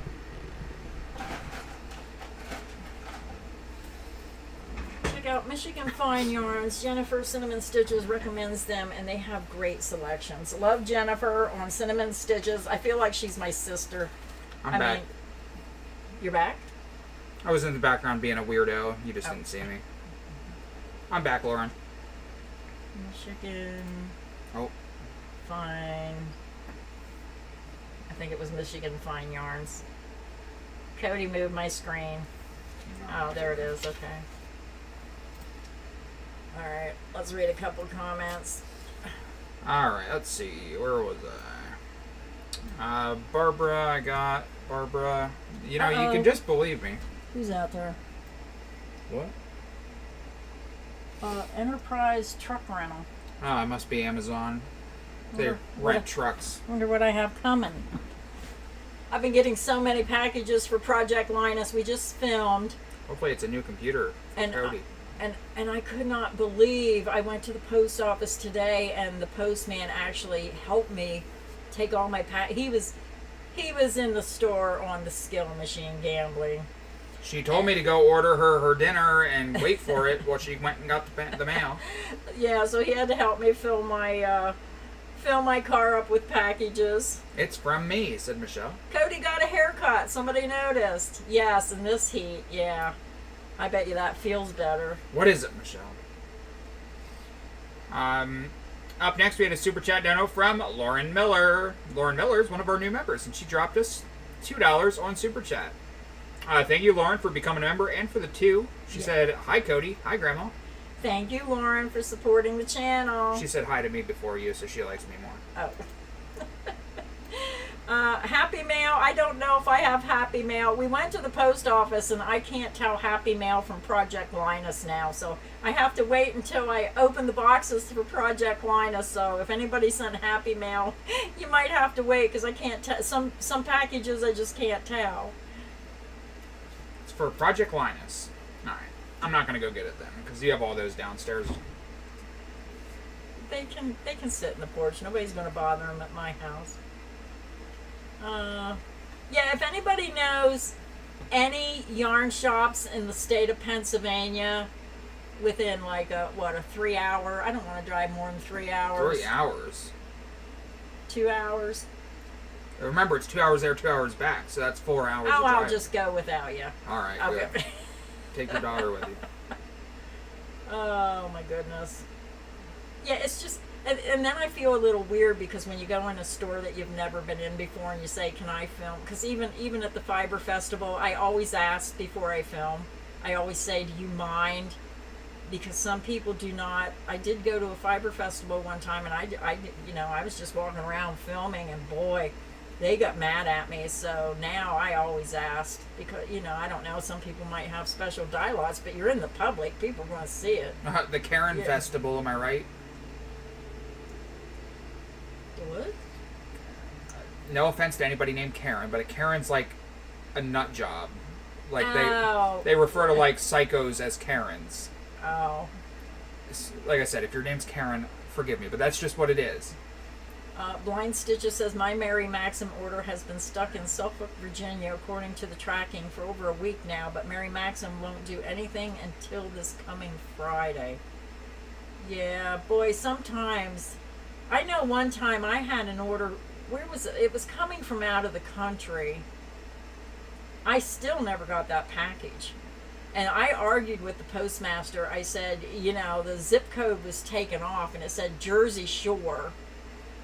Check out Michigan Fine Yarns. Jennifer Cinnamon Stitches recommends them, and they have great selections. Love Jennifer on Cinnamon Stitches. I feel like she's my sister. I'm back. You're back? I was in the background being a weirdo. You just didn't see me. I'm back, Lauren. Michigan Oh. Fine. I think it was Michigan Fine Yarns. Cody moved my screen. Oh, there it is. Okay. All right. Let's read a couple comments. All right. Let's see. Where was I? Barbara. I got Barbara. You know, you can just believe me. Who's out there? What? Enterprise Truck Rental. Oh, it must be Amazon. They rent trucks. Wonder what I have coming. I've been getting so many packages for Project Linus. We just filmed. Hopefully it's a new computer for And Cody. And I could not believe I went to the post office today and the postman actually helped me take all my he was in the store on the skill machine gambling. She told me to go order her dinner and wait for it while she went and got the mail. Yeah, so he had to help me fill my car up with packages. It's from me, said Michelle. Cody got a haircut. Somebody noticed. Yes, in this heat. Yeah. I bet you that feels better. What is it, Michelle? Up next, we had a super chat dono from Lauren Miller. Lauren Miller is one of our new members, and she dropped us $2 on super chat. Thank you, Lauren, for becoming a member and for the $2. She said, "Hi, Cody. Hi, Grandma." Thank you, Lauren, for supporting the channel. She said hi to me before you, so she likes me more. Oh. Happy Mail. I don't know if I have Happy Mail. We went to the post office and I can't tell Happy Mail from Project Linus now. So I have to wait until I open the boxes for Project Linus. So if anybody sent Happy Mail, you might have to wait because I can't tell. Some packages I just can't tell. It's for Project Linus. Alright. I'm not going to go get it then because you have all those downstairs. They can sit in the porch. Nobody's going to bother them at my house. Yeah, if anybody knows any yarn shops in the state of Pennsylvania within like a 3 hour, I don't want to drive more than 3 hours. 3 hours? 2 hours. Remember, it's 2 hours there, 2 hours back, so that's 4 hours. Oh, I'll just go without you. Alright, Okay. good. Take your daughter with you. Oh my goodness. Yeah, it's just, and then I feel a little weird because when you go in a store that you've never been in before and you say, "Can I film?" Because even at the Fiber Festival, I always ask before I film. I always say, "Do you mind?" Because some people do not. I did go to a Fiber Festival one time, and I was just walking around filming, and boy, they got mad at me. So now I always ask because I don't know. Some people might have special dialogues, but you're in the public. People are going to see it. The Karen Festival, am I right? What? No offense to anybody named Karen, but a Karen's like a nut job. Like they refer to like psychos as Karens. Oh. Like I said, if your name's Karen, forgive me, but that's just what it is. Blind Stitches says, "My Mary Maxim order has been stuck in Suffolk, Virginia, according to the tracking, for over a week now, but Mary Maxim won't do anything until this coming Friday." Yeah, boy, sometimes. I know one time I had an order, where was it? It was coming from out of the country. I still never got that package. And I argued with the postmaster. I said, the zip code was taken off and it said Jersey Shore.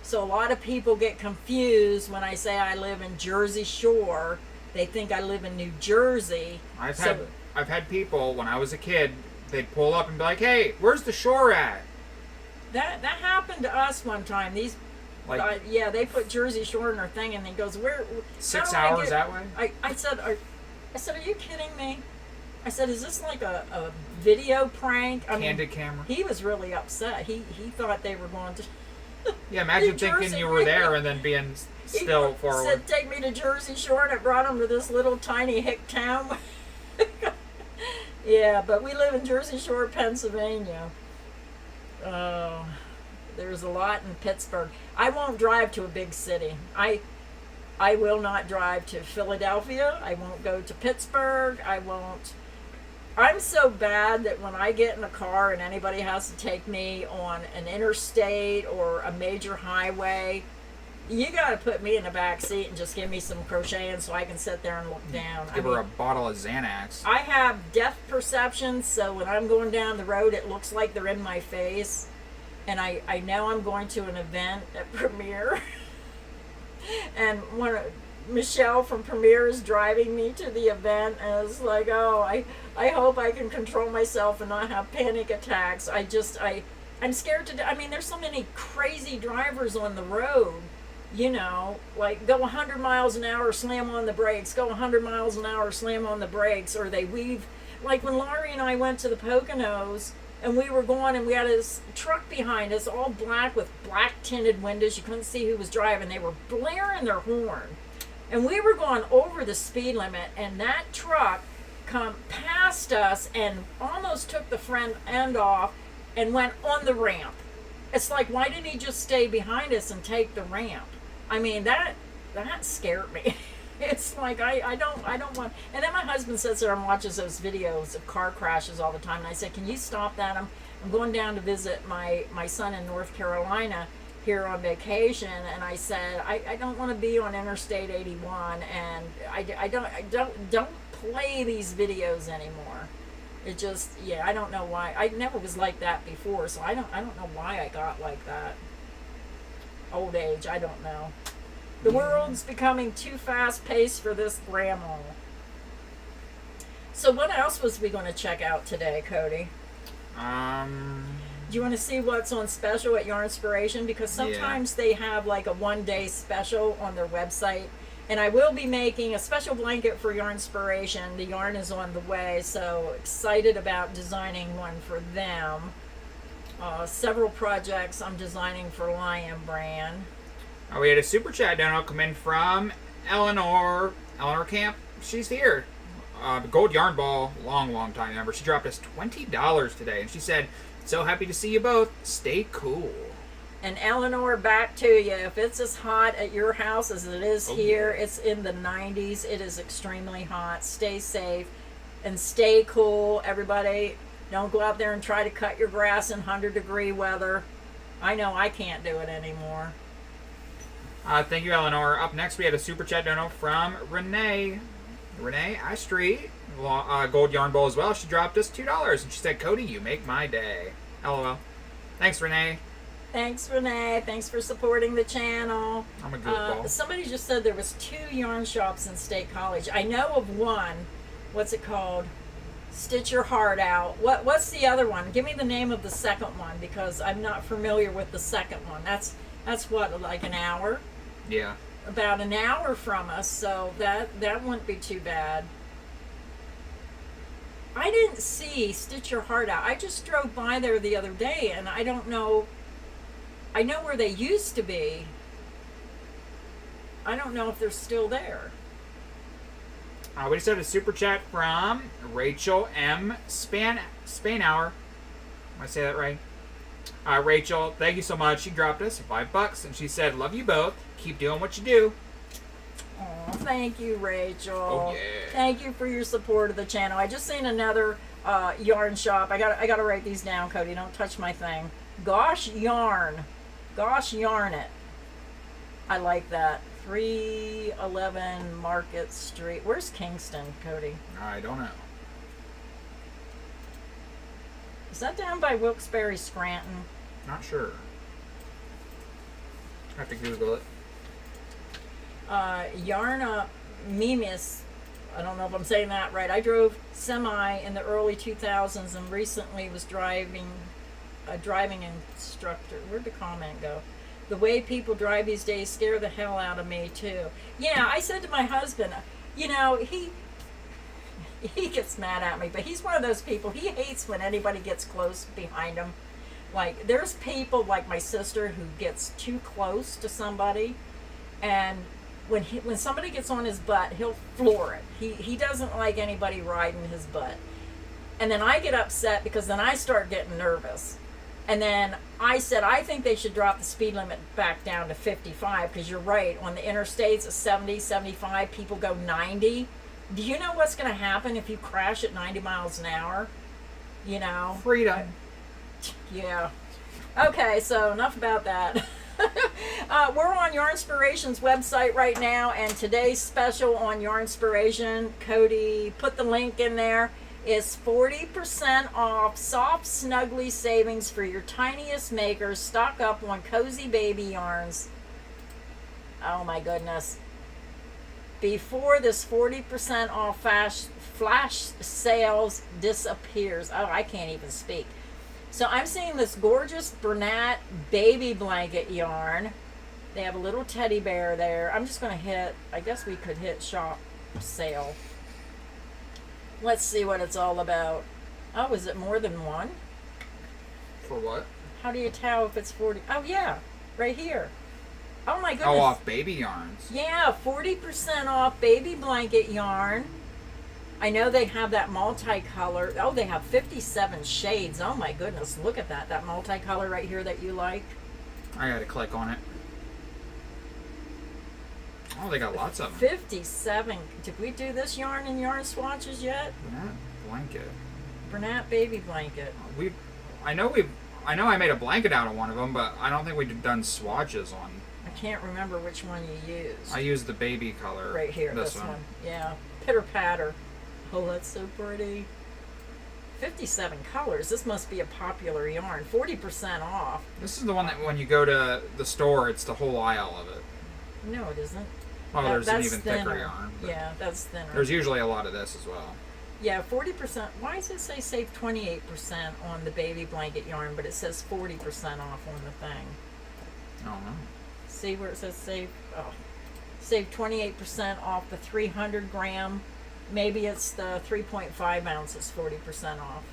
So a lot of people get confused when I say I live in Jersey Shore. They think I live in New Jersey. I've had people, when I was a kid, they'd pull up and be like, "Hey, where's the shore at?" That happened to us one time. These, they put Jersey Shore in their thing, and it goes, "Where?" 6 hours that way. I said, "Are you kidding me?" I said, "Is this like a video prank?" Candid camera. He was really upset. He thought they were going to. Yeah, imagine thinking you were there and then being still forward. He said, "Take me to Jersey Shore," and it brought him to this little tiny hick town. Yeah, but we live in Jersey Shore, Pennsylvania. There's a lot in Pittsburgh. I won't drive to a big city. I will not drive to Philadelphia. I won't go to Pittsburgh. I won't. I'm so bad that when I get in a car and anybody has to take me on an interstate or a major highway, you got to put me in the back seat and just give me some crocheting so I can sit there and look down. Give her a bottle of Xanax. I have depth perception, so when I'm going down the road, it looks like they're in my face. And I know I'm going to an event at Premiere. And when Michelle from Premiere is driving me to the event, and it's like, oh, I hope I can control myself and not have panic attacks. I'm scared to. I mean, there's so many crazy drivers on the road. You know, like go 100 miles an hour, slam on the brakes. Go 100 miles an hour, slam on the brakes, or they weave. Like when Laurie and I went to the Poconos, and we were going, and we had this truck behind us, all black with black tinted windows. You couldn't see who was driving. They were blaring their horn. And we were going over the speed limit, and that truck come past us and almost took the front end off and went on the ramp. It's like, why didn't he just stay behind us and take the ramp? I mean, that scared me. It's like, I don't want. And then my husband sits there and watches those videos of car crashes all the time. And I said, can you stop that? I'm going down to visit my son in North Carolina here on vacation, and I said, I don't want to be on Interstate 81, and I don't play these videos anymore. It just, I don't know why. I never was like that before, so I don't know why I got like that. Old age, I don't know. The world's becoming too fast paced for this grandma. So what else was we going to check out today, Cody? Do you want to see what's on special at Yarn Inspiration? Because sometimes they have like a 1-day special on their website. And I will be making a special blanket for Yarn Inspiration. The yarn is on the way, so excited about designing one for them. Several projects I'm designing for Lion Brand. We had a super chat dono come in from Eleanor Camp. She's here. Gold Yarn Ball, long time member. She dropped us $20 today, and she said, so happy to see you both. Stay cool. And Eleanor, back to you. If it's as hot at your house as it is here, it's in the 90s. It is extremely hot. Stay safe and stay cool. Everybody, don't go out there and try to cut your grass in 100-degree weather. I know I can't do it anymore. Thank you, Eleanor. Up next, we had a super chat dono from Renee. Renee Street, Gold Yarn Bowl as well. She dropped us $2, and she said, Cody, you make my day. LOL. Thanks, Renee. Thanks, Renee. Thanks for supporting the channel. I'm a goofball. Somebody just said there was 2 yarn shops in State College. I know of one. What's it called? Stitch Your Heart Out. What's the other one? Give me the name of the second one, because I'm not familiar with the second one. That's what, like an hour? Yeah. About an hour from us, so that wouldn't be too bad. I didn't see Stitch Your Heart Out. I just drove by there the other day, and I don't know. I know where they used to be. I don't know if they're still there. We just had a super chat from Rachel M. Spanauer. Am I say that right? Rachel, thank you so much. She dropped us $5, and she said, love you both. Keep doing what you do. Oh, thank you, Rachel. Oh, yeah. Thank you for your support of the channel. I just seen another yarn shop. I gotta write these down, Cody. Don't touch my thing. Gosh Yarn. Gosh Yarn It. I like that. 311 Market Street. Where's Kingston, Cody? I don't know. Is that down by Wilkes-Barre, Scranton? Not sure. I have to Google it. Yarna Mimis. I don't know if I'm saying that right. I drove semi in the early 2000s and recently was driving a driving instructor. Where'd the comment go? The way people drive these days scare the hell out of me too. Yeah, I said to my husband, you know, he gets mad at me, but he's one of those people, he hates when anybody gets close behind him. Like, there's people like my sister who gets too close to somebody, and when somebody gets on his butt, he'll floor it. He doesn't like anybody riding his butt. And then I get upset because then I start getting nervous. And then I said, I think they should drop the speed limit back down to 55 because you're right. On the interstates, it's 70, 75. People go 90. Do you know what's going to happen if you crash at 90 miles an hour? You know? Freedom. Yeah. Okay, so enough about that. We're on Yarnspiration's website right now, and today's special on Yarnspiration, Cody put the link in there, is 40% off soft snuggly savings for your tiniest makers. Stock up on cozy baby yarns. Oh my goodness. Before this 40% off flash sales disappears. Oh, I can't even speak. So I'm seeing this gorgeous Bernat baby blanket yarn. They have a little teddy bear there. I'm just going to hit, I guess we could hit shop sale. Let's see what it's all about. Oh, is it more than one? For what? How do you tell if it's 40? Oh, yeah, right here. Oh, my goodness. Oh, off baby yarns. Yeah, 40% off baby blanket yarn. I know they have that multicolor. Oh, they have 57 shades. Oh, my goodness. Look at that. That multicolor right here that you like. I got to click on it. Oh, they got lots of them. 57. Did we do this yarn and yarn swatches yet? Bernat blanket. Bernat baby blanket. I know I made a blanket out of one of them, but I don't think we've done swatches on. I can't remember which one you used. I used the baby color. Right here, this one. Yeah. Pitter patter. Oh, that's so pretty. 57 colors. This must be a popular yarn. 40% off. This is the one that when you go to the store, it's the whole aisle of it. No, it isn't. Well, there's an even thinner. thicker yarn. Yeah, that's thinner. There's usually a lot of this as well. Yeah, 40%. Why does it say save 28% on the baby blanket yarn, but it says 40% off on the thing? I don't know. See where it says save? Oh, save 28% off the 300 gram. Maybe it's the 3.5 ounces 40% off.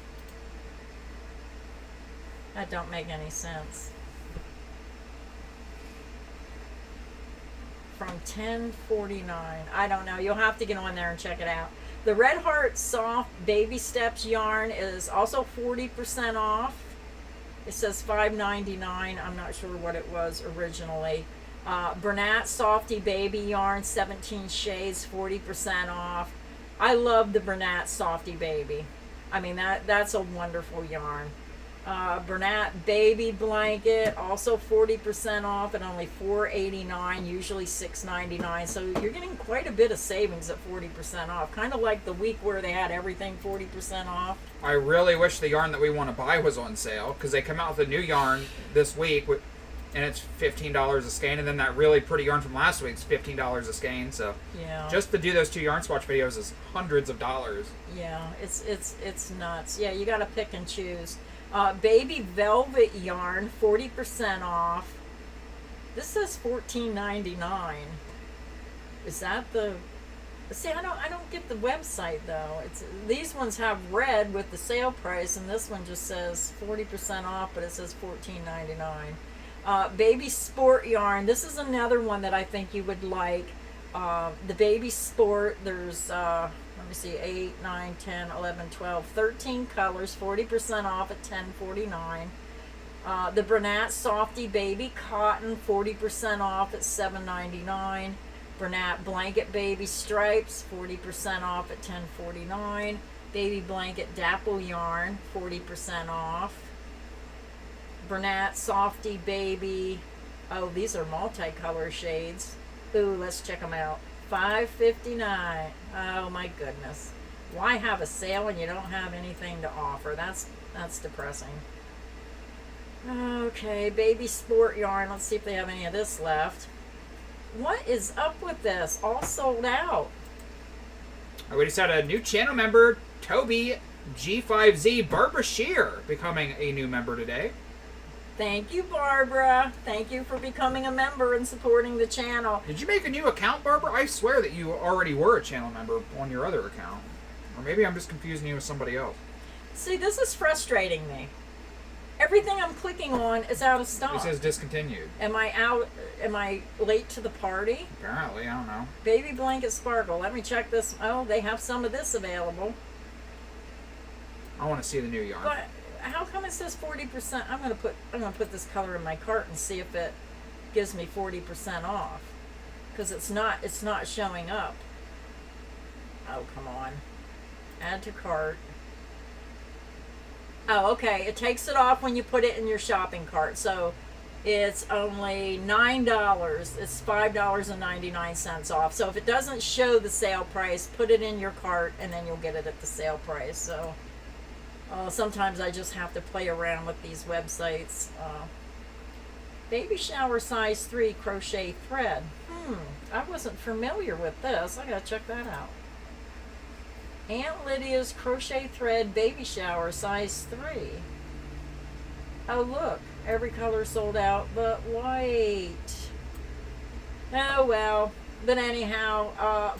That don't make any sense. From 10.49. I don't know. You'll have to get on there and check it out. The Red Heart Soft Baby Steps yarn is also 40% off. It says $5.99. I'm not sure what it was originally. Bernat Softy Baby yarn, 17 shades, 40% off. I love the Bernat Softy Baby. I mean, that's a wonderful yarn. Bernat Baby Blanket, also 40% off at only $4.89, usually $6.99. So you're getting quite a bit of savings at 40% off. Kind of like the week where they had everything 40% off. I really wish the yarn that we want to buy was on sale, because they come out with a new yarn this week, and it's $15 a skein, and then that really pretty yarn from last week's $15 a skein. So yeah, just to do those 2 yarn swatch videos is hundreds of dollars. Yeah, it's nuts. Yeah, you got to pick and choose. Baby Velvet yarn, 40% off. This says $14.99. Is that the? See, I don't get the website though. These ones have red with the sale price, and this one just says 40% off, but it says $14.99. Baby Sport yarn. This is another one that I think you would like. The Baby Sport. There's let me see, 8, 9, 10, 11, 12, 13 colors, 40% off at $10.49. The Bernat Softy Baby Cotton, 40% off at $7.99. Bernat Blanket Baby Stripes, 40% off at $10.49. Baby Blanket Dapple Yarn, 40% off. Bernat Softy Baby, oh, these are multicolor shades. Ooh, let's check them out. $5.59. Oh my goodness. Why have a sale when you don't have anything to offer? That's depressing. Okay, Baby Sport yarn. Let's see if they have any of this left. What is up with this? All sold out. We just had a new channel member, Toby G5Z Barbara Shear, becoming a new member today. Thank you, Barbara. Thank you for becoming a member and supporting the channel. Did you make a new account, Barbara? I swear that you already were a channel member on your other account. Or maybe I'm just confusing you with somebody else. See, this is frustrating me. Everything I'm clicking on is out of stock. It says discontinued. Am I late to the party? Apparently, I don't know. Baby Blanket Sparkle. Let me check this. Oh, they have some of this available. I want to see the new yarn. But how come it says 40%? I'm gonna put this color in my cart and see if it gives me 40% off, because it's not showing up. Oh, come on. Add to cart. Oh, okay. It takes it off when you put it in your shopping cart. So it's only $9. It's $5.99 off. So if it doesn't show the sale price, put it in your cart and then you'll get it at the sale price. So sometimes I just have to play around with these websites. Baby shower size 3 crochet thread. I wasn't familiar with this. I gotta check that out. Aunt Lydia's crochet thread baby shower size 3. Oh look, every color sold out but white. Oh well. But anyhow,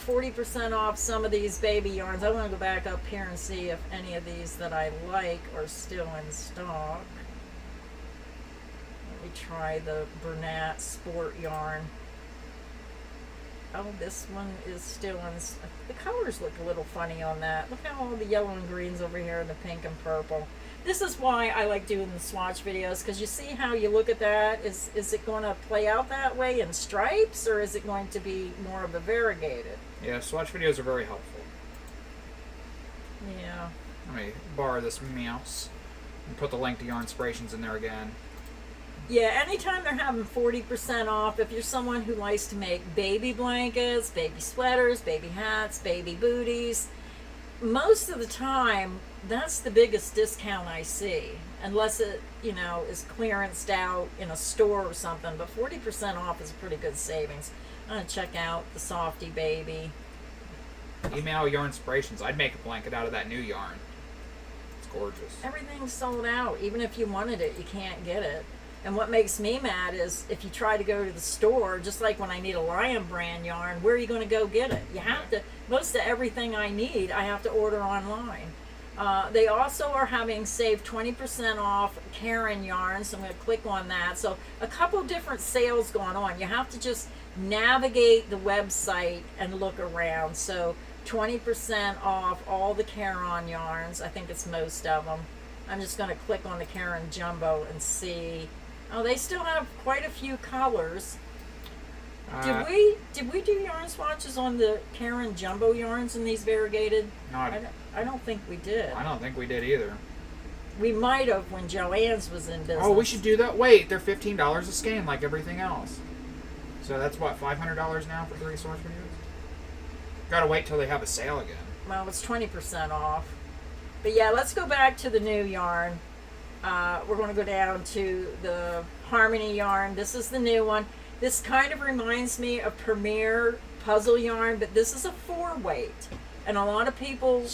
40% off some of these baby yarns. I want to go back up here and see if any of these that I like are still in stock. Let me try the Bernat Sport yarn. Oh, this one is still in. The colors look a little funny on that. Look how all the yellow and greens over here and the pink and purple. This is why I like doing the swatch videos, because you see how you look at that. Is it going to play out that way in stripes, or is it going to be more of a variegated? Yeah, swatch videos are very helpful. Yeah. Let me borrow this mouse and put the link to Yarn Inspirations in there again. Yeah, anytime they're having 40% off, if you're someone who likes to make baby blankets, baby sweaters, baby hats, baby booties, most of the time, that's the biggest discount I see. Unless it, is clearanced out in a store or something. But 40% off is a pretty good savings. I'm going to check out the Softy Baby. Email Yarn Inspirations. I'd make a blanket out of that new yarn. It's gorgeous. Everything's sold out. Even if you wanted it, you can't get it. And what makes me mad is if you try to go to the store, just like when I need a Lion brand yarn, where are you going to go get it? You have to, most of everything I need, I have to order online. They also are having saved 20% off Karen yarn, so I'm going to click on that. So a couple different sales going on. You have to just navigate the website and look around. So 20% off all the Karen yarns. I think it's most of them. I'm just going to click on the Karen Jumbo and see. Oh, they still have quite a few colors. Did we do yarn swatches on the Karen Jumbo yarns in these variegated? No, I don't think we did. I don't think we did either. We might have when Joann's was in business. Oh, we should do that. Wait, they're $15 a skein like everything else. So that's what, $500 now for 3 swatch videos? Gotta wait till they have a sale again. Well, it's 20% off. But yeah, let's go back to the new yarn. We're going to go down to the Harmony yarn. This is the new one. This kind of reminds me of Premier puzzle yarn, but this is a 4-weight. And a lot of people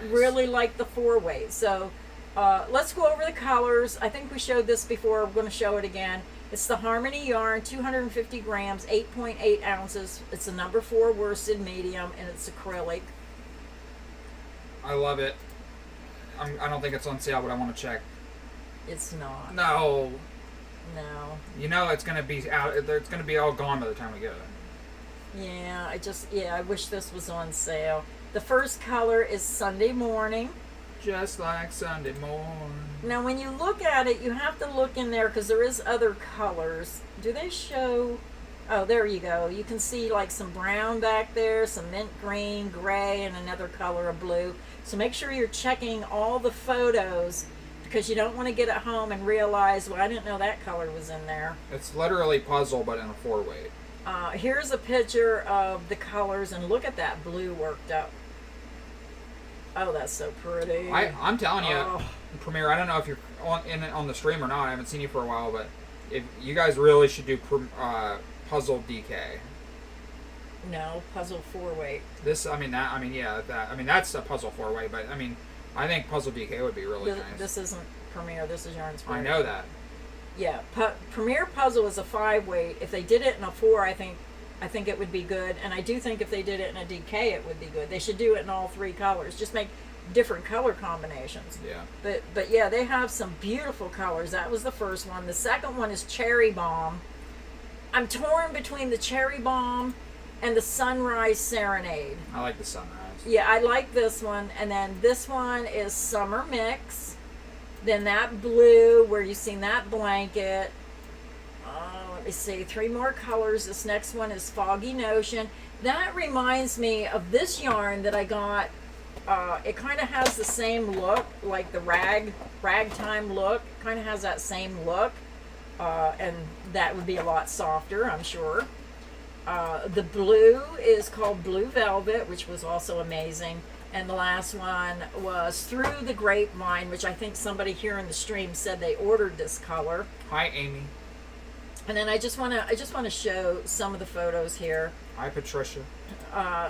really like the 4-weight. So let's go over the colors. I think we showed this before. We're going to show it again. It's the Harmony yarn, 250 grams, 8.8 ounces. It's a number 4 worsted medium, and it's acrylic. I love it. I don't think it's on sale, but I want to check. It's not. No. No. It's gonna be out. It's gonna be all gone by the time we get it. Yeah, I wish this was on sale. The first color is Sunday Morning. Just like Sunday morning. Now, when you look at it, you have to look in there because there is other colors. Do they show? Oh, there you go. You can see like some brown back there, some mint green, gray, and another color of blue. So make sure you're checking all the photos because you don't want to get at home and realize, well, I didn't know that color was in there. It's literally puzzle, but in a 4-weight. Here's a picture of the colors, and look at that blue worked up. Oh, that's so pretty. I'm telling you, Premier, I don't know if you're on the stream or not. I haven't seen you for a while, but if you guys really should do puzzle DK. No, puzzle 4-weight. That's a puzzle 4-weight, but I think puzzle DK would be really nice. This isn't Premier. This is Yarn Inspiration. I know that. Yeah, Premier Puzzle is a 5-weight. If they did it in a 4, I think it would be good. And I do think if they did it in a DK, it would be good. They should do it in all 3 colors. Just make different color combinations. Yeah. But yeah, they have some beautiful colors. That was the first one. The second one is Cherry Bomb. I'm torn between the Cherry Bomb and the Sunrise Serenade. I like the Sunrise. Yeah, I like this one. And then this one is Summer Mix. Then that blue, where you've seen that blanket. Let me see, 3 more colors. This next one is Foggy Notion. That reminds me of this yarn that I got. It kind of has the same look, like the ragtime look. Kind of has that same look, and that would be a lot softer, I'm sure. The blue is called Blue Velvet, which was also amazing. And the last one was Through the Grapevine, which I think somebody here in the stream said they ordered this color. Hi, Amy. And then I just want to show some of the photos here. Hi, Patricia.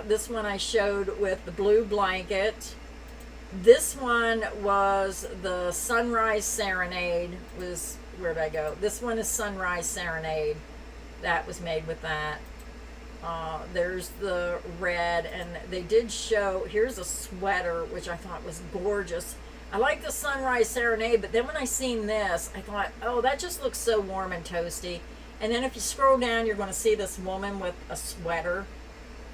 This one I showed with the blue blanket. This one was the Sunrise Serenade. Where did I go? This one is Sunrise Serenade. That was made with that. There's the red, and they did show, here's a sweater, which I thought was gorgeous. I like the Sunrise Serenade, but then when I seen this, I thought, oh, that just looks so warm and toasty. And then if you scroll down, you're going to see this woman with a sweater.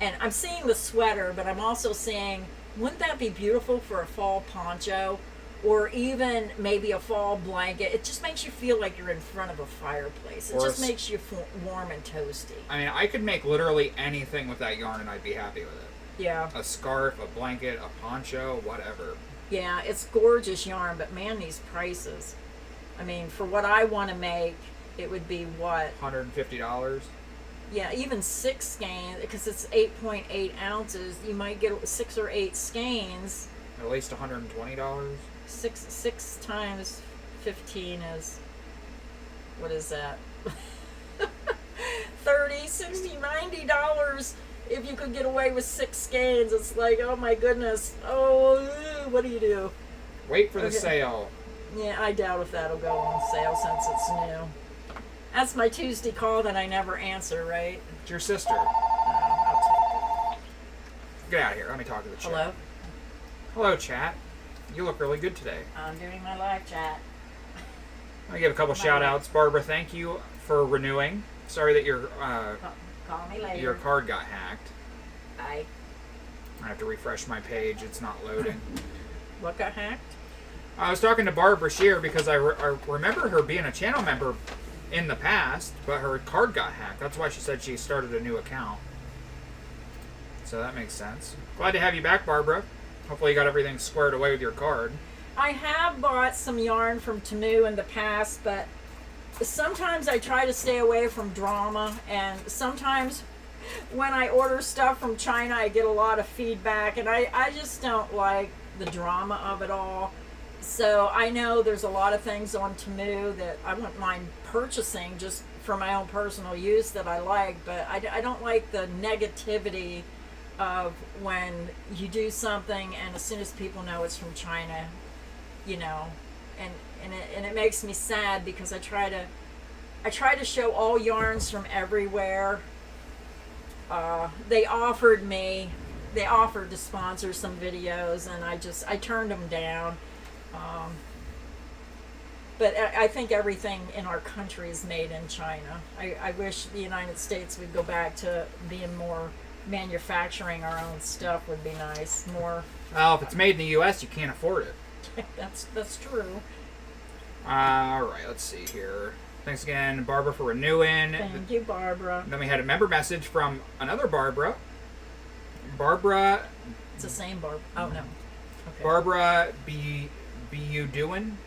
And I'm seeing the sweater, but I'm also seeing, wouldn't that be beautiful for a fall poncho? Or even maybe a fall blanket. It just makes you feel like you're in front of a fireplace. It just makes you warm and toasty. I mean, I could make literally anything with that yarn and I'd be happy with it. Yeah. A scarf, a blanket, a poncho, whatever. Yeah, it's gorgeous yarn, but man, these prices. I mean, for what I want to make, it would be what? $150? Yeah, even 6 skeins, because it's 8.8 ounces. You might get 6 or 8 skeins. At least $120? 6 times 15 is, what is that? $30, $60, $90 if you could get away with 6 skeins. It's like, oh my goodness. Oh, what do you do? Wait for the sale. Yeah, I doubt if that'll go on sale since it's new. That's my Tuesday call that I never answer, right? It's your sister. I'll take Get out of here. Let me talk to the it. chat. Hello? Hello, chat. You look really good today. I'm doing my live chat. Let me give a couple shout outs. Barbara, thank you for renewing. Sorry that your Call me later. your card got hacked. Bye. I have to refresh my page. It's not loading. What got hacked? I was talking to Barbara Shear because I remember her being a channel member in the past, but her card got hacked. That's why she said she started a new account. So that makes sense. Glad to have you back, Barbara. Hopefully you got everything squared away with your card. I have bought some yarn from Temu in the past, but sometimes I try to stay away from drama, and sometimes when I order stuff from China, I get a lot of feedback, and I just don't like the drama of it all. So I know there's a lot of things on Temu that I wouldn't mind purchasing just for my own personal use that I like, but I don't like the negativity of when you do something and as soon as people know it's from China, you know, and it makes me sad because I try to show all yarns from everywhere. They offered to sponsor some videos, and I turned them down. But I think everything in our country is made in China. I wish the United States would go back to being more manufacturing our own stuff would be nice. More. Well, if it's made in the U.S., you can't afford it. That's true. All right, let's see here. Thanks again, Barbara, for renewing. Thank you, Barbara. Then we had a member message from another Barbara. Barbara. It's the same Barbara. Oh no. Okay. Barbara B. You doing?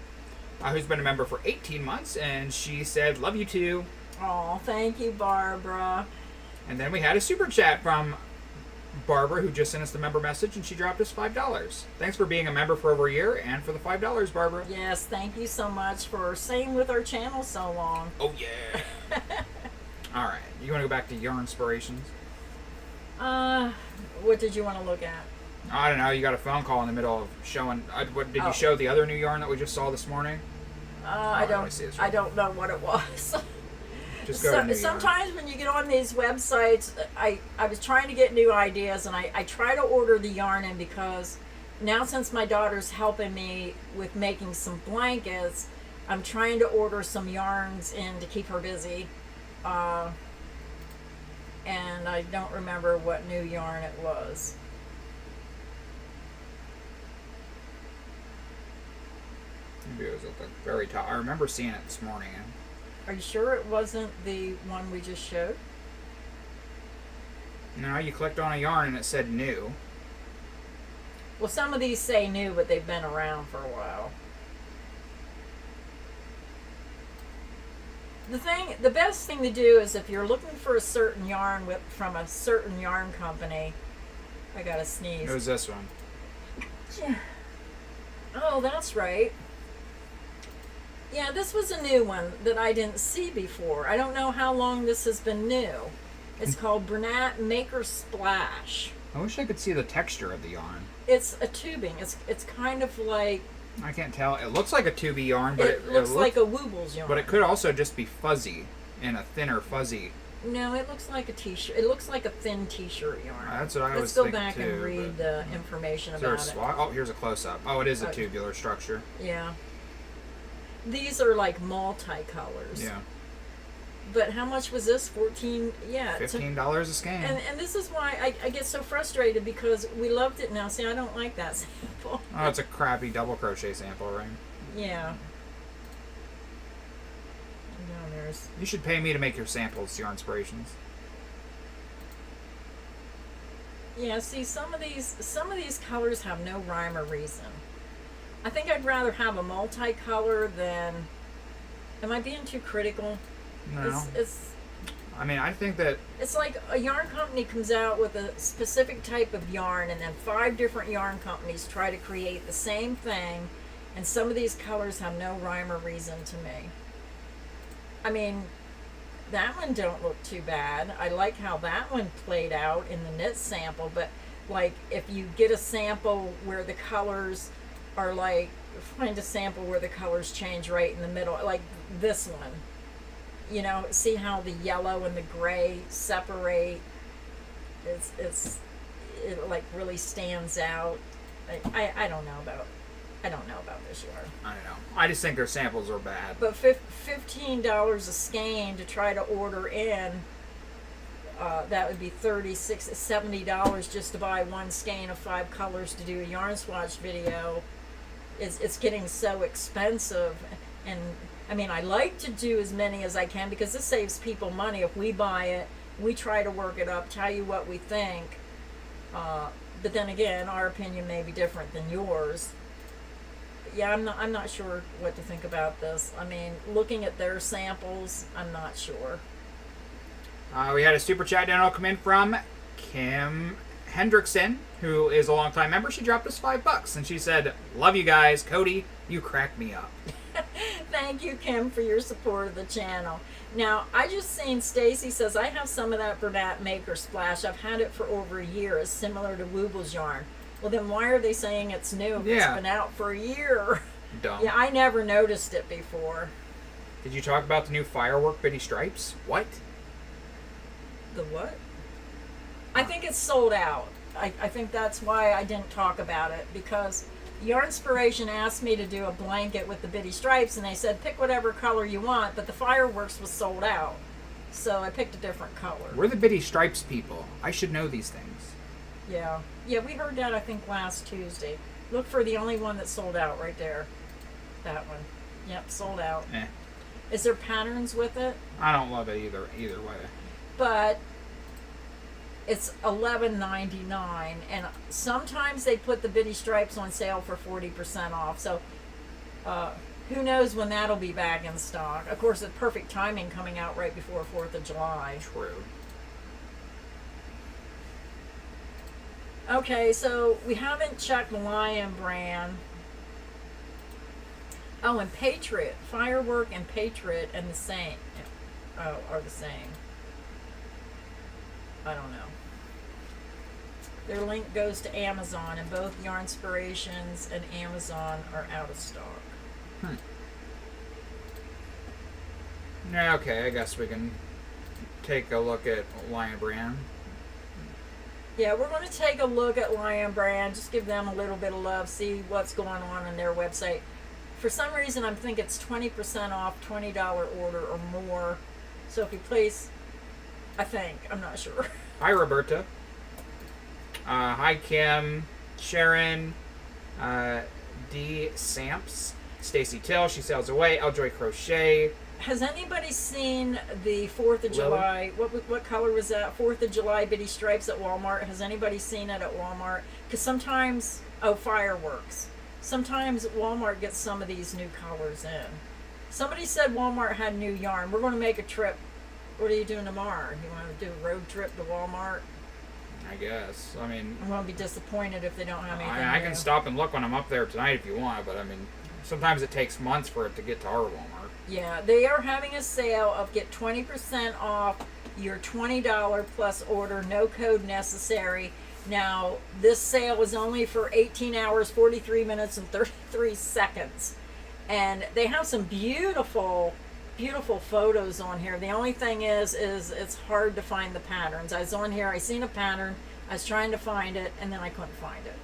Who's been a member for 18 months, and she said, "Love you too." Oh, thank you, Barbara. And then we had a super chat from Barbara, who just sent us the member message, and she dropped us $5. Thanks for being a member for over a year, and for the $5, Barbara. Yes, thank you so much for staying with our channel so long. Oh yeah. All right, you want to go back to yarn inspirations? What did you want to look at? I don't know. You got a phone call in the middle of showing. What did you show? The other new yarn that we just saw this morning? I don't know what it was. Just go to new yarn. Sometimes when you get on these websites, I was trying to get new ideas, and I try to order the yarn in because now since my daughter's helping me with making some blankets, I'm trying to order some yarns in to keep her busy. And I don't remember what new yarn it was. Maybe it was at the very top. I remember seeing it this morning. Are you sure it wasn't the one we just showed? No, you clicked on a yarn and it said new. Well, some of these say new, but they've been around for a while. The best thing to do is if you're looking for a certain yarn from a certain yarn company. I gotta sneeze. It was this one. Yeah. Oh, that's right. Yeah, this was a new one that I didn't see before. I don't know how long this has been new. It's called Bernat Maker Splash. I wish I could see the texture of the yarn. It's a tubing. It's kind of like... I can't tell. It looks like a tubey yarn, but it looks like a Woobles yarn. But it could also just be fuzzy and a thinner fuzzy. No, it looks like a t-shirt. It looks like a thin t-shirt yarn. That's what I was thinking. thinking Let's go back and read the information about it. Oh, here's a close-up. Oh, it is a tubular structure. Yeah. These are like multi-colors. Yeah. But how much was this? 14? Yeah. $15 a skein. And this is why I get so frustrated, because we loved it now. See, I don't like that sample. Oh, it's a crappy double crochet sample, right? Yeah. Down there's... You should pay me to make your samples, your inspirations. Yeah, see, some of these colors have no rhyme or reason. I think I'd rather have a multicolor than... Am I being too critical? No. I mean, I think that... It's like a yarn company comes out with a specific type of yarn, and then 5 different yarn companies try to create the same thing, and some of these colors have no rhyme or reason to me. I mean, that one don't look too bad. I like how that one played out in the knit sample, but like if you get a sample where the colors are like, find a sample where the colors change right in the middle, like this one. You know, see how the yellow and the gray separate? It like really stands out. I don't know about this yarn. I don't know. I just think their samples are bad. But $15 a skein to try to order in, that would be $70 just to buy one skein of 5 colors to do a yarn swatch video. It's getting so expensive, and I mean, I like to do as many as I can because this saves people money. If we buy it, we try to work it up, tell you what we think. But then again, our opinion may be different than yours. Yeah, I'm not sure what to think about this. I mean, looking at their samples, I'm not sure. We had a super chat down come in from Kim Hendrickson, who is a longtime member. She dropped us $5, and she said, "Love you guys, Cody. You crack me up." Thank you, Kim, for your support of the channel. Now, I just seen Stacy says, I have some of that Bernat Maker Splash. I've had it for over a year. It's similar to Woobles yarn. Well, then why are they saying it's new? Yeah. It's been out for a year. Dumb. Yeah, I never noticed it before. Did you talk about the new Firework Bitty Stripes? What? The what? I think it's sold out. I think that's why I didn't talk about it, because Yarnspiration asked me to do a blanket with the bitty stripes, and they said pick whatever color you want, but the Fireworks was sold out, so I picked a different color. We're the Bitty Stripes people. I should know these things. Yeah, we heard that I think last Tuesday. Look for the only one that sold out right there. That one. Yep, sold out. Is there patterns with it? I don't love it either way. But it's $11.99, and sometimes they put the bitty stripes on sale for 40% off. So who knows when that'll be back in stock. Of course, it's perfect timing coming out right before 4th of July. True. Okay, so we haven't checked Lion Brand. Oh, and Patriot. Firework and Patriot and the same. Are the same. I don't know. Their link goes to Amazon, and both Yarnspirations and Amazon are out of stock. Yeah, okay, I guess we can take a look at Lion Brand. Yeah, we're going to take a look at Lion Brand, just give them a little bit of love, see what's going on their website. For some reason, I think it's 20% off, $20 order or more. So if you place, I'm not sure. Hi, Roberta. Hi, Kim, Sharon, D. Samps. Stacy Till, she sails away. Eljoy Crochet. Has anybody seen the 4th of July? What color was that? 4th of July bitty stripes at Walmart. Has anybody seen it at Walmart? Because sometimes, fireworks. Sometimes Walmart gets some of these new colors in. Somebody said Walmart had new yarn. We're going to make a trip. What are you doing tomorrow? You want to do a road trip to Walmart? I guess. I mean, I'm going to be disappointed if they don't have anything I can new. stop and look when I'm up there tonight if you want, but I mean, sometimes it takes months for it to get to our Walmart. Yeah, they are having a sale of get 20% off your $20 plus order, no code necessary. Now, this sale is only for 18 hours, 43 minutes, and 33 seconds. And they have some beautiful, beautiful photos on here. The only thing is it's hard to find the patterns. I was on here, I seen a pattern, I was trying to find it, and then I couldn't find it.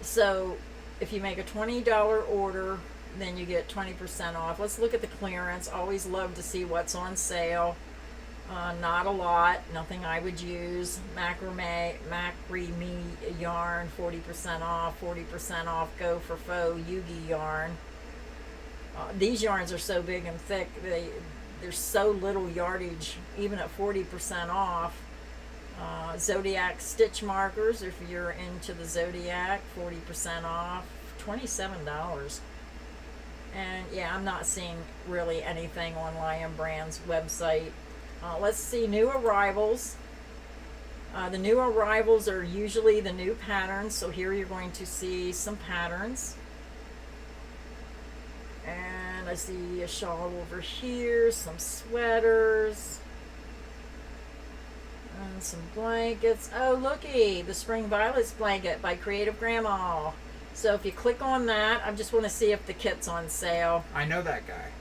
So, if you make a $20 order, then you get 20% off. Let's look at the clearance. Always love to see what's on sale. Not a lot, nothing I would use. Macrame yarn, 40% off, 40% off. Go for faux Yugi yarn. These yarns are so big and thick, there's so little yardage, even at 40% off. Zodiac stitch markers, if you're into the Zodiac, 40% off, $27. And yeah, I'm not seeing really anything on Lion Brand's website. Let's see new arrivals. The new arrivals are usually the new patterns. So here you're going to see some patterns. And I see a shawl over here, some sweaters, and some blankets. Oh, looky, the Spring Violets blanket by Creative Grandma. So if you click on that, I just want to see if the kit's on sale. I know that guy.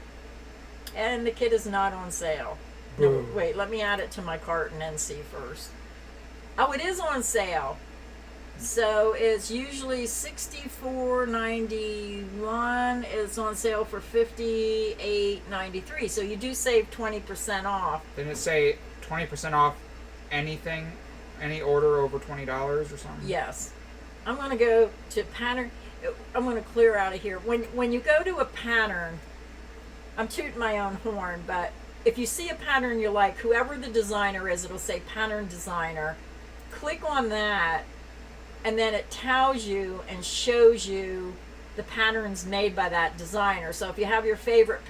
And the kit is not on sale. No, wait, let me add it to my cart and then see first. Oh, it is on sale. So it's usually $64.91. It's on sale for $58.93. So you do save 20% off. Didn't it say 20% off anything, any order over $20 or something? Yes. I'm going to go to pattern. I'm going to clear out of here. When you go to a pattern, I'm tooting my own horn, but if you see a pattern you like, whoever the designer is, it'll say pattern designer. Click on that, and then it tells you and shows you the patterns made by that designer. So if you have your favorite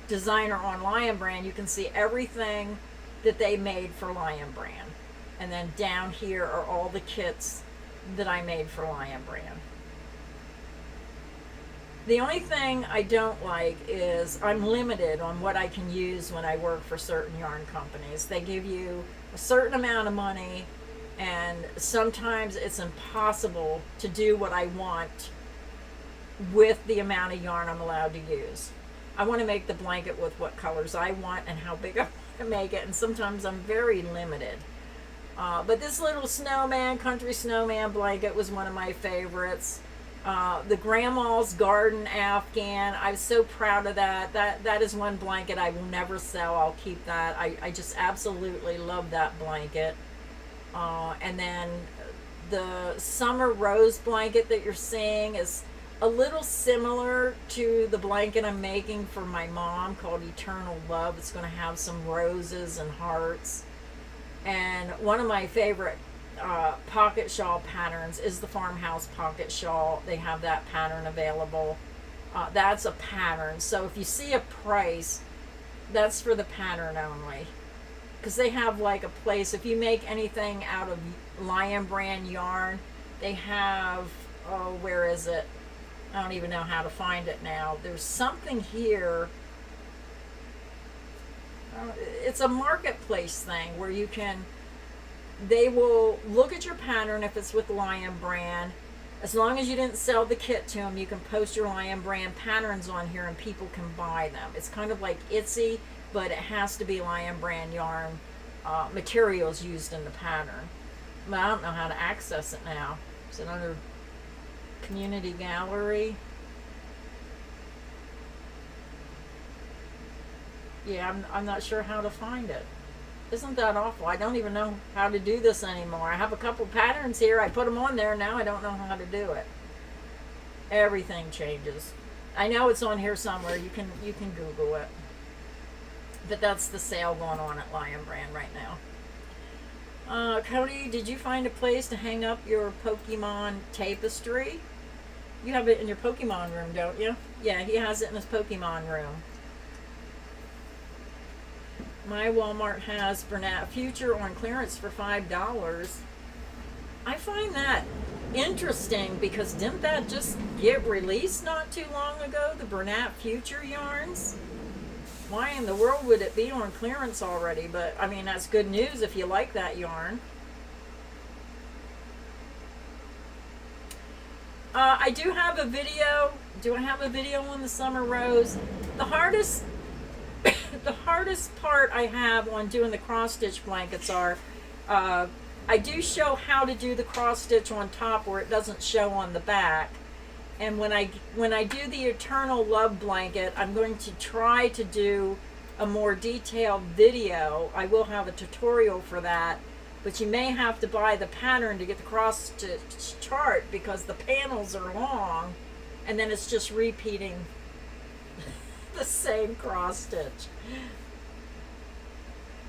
designer on Lion Brand, you can see everything that they made for Lion Brand. And then down here are all the kits that I made for Lion Brand. The only thing I don't like is I'm limited on what I can use when I work for certain yarn companies. They give you a certain amount of money, and sometimes it's impossible to do what I want with the amount of yarn I'm allowed to use. I want to make the blanket with what colors I want and how big I want to make it, and sometimes I'm very limited. But this little snowman, country snowman blanket was one of my favorites. The Grandma's Garden Afghan, I'm so proud of that. That is one blanket I will never sell. I'll keep that. I just absolutely love that blanket. And then the Summer Rose blanket that you're seeing is a little similar to the blanket I'm making for my mom called Eternal Love. It's going to have some roses and hearts. And one of my favorite pocket shawl patterns is the Farmhouse pocket shawl. They have that pattern available. That's a pattern. So if you see a price, that's for the pattern only. Because they have like a place, if you make anything out of Lion Brand yarn, they have, oh, where is it? I don't even know how to find it now. There's something here. It's a marketplace thing where you can, they will look at your pattern if it's with Lion Brand. As long as you didn't sell the kit to them, you can post your Lion Brand patterns on here and people can buy them. It's kind of like Etsy, but it has to be Lion Brand yarn materials used in the pattern. But I don't know how to access it now. Is it under Community Gallery? Yeah, I'm not sure how to find it. Isn't that awful? I don't even know how to do this anymore. I have a couple patterns here. I put them on there. Now I don't know how to do it. Everything changes. I know it's on here somewhere. You can Google it. But that's the sale going on at Lion Brand right now. Cody, did you find a place to hang up your Pokemon tapestry? You have it in your Pokemon room, don't you? Yeah, he has it in his Pokemon room. My Walmart has Bernat Future on clearance for $5. I find that interesting because didn't that just get released not too long ago, the Bernat Future yarns? Why in the world would it be on clearance already? But I mean, that's good news if you like that yarn. I do have a video. Do I have a video on the Summer Rose? The hardest the hardest part I have on doing the cross stitch blankets are I do show how to do the cross stitch on top where it doesn't show on the back. And when I do the Eternal Love blanket, I'm going to try to do a more detailed video. I will have a tutorial for that, but you may have to buy the pattern to get the cross stitch chart because the panels are long and then it's just repeating the same cross stitch.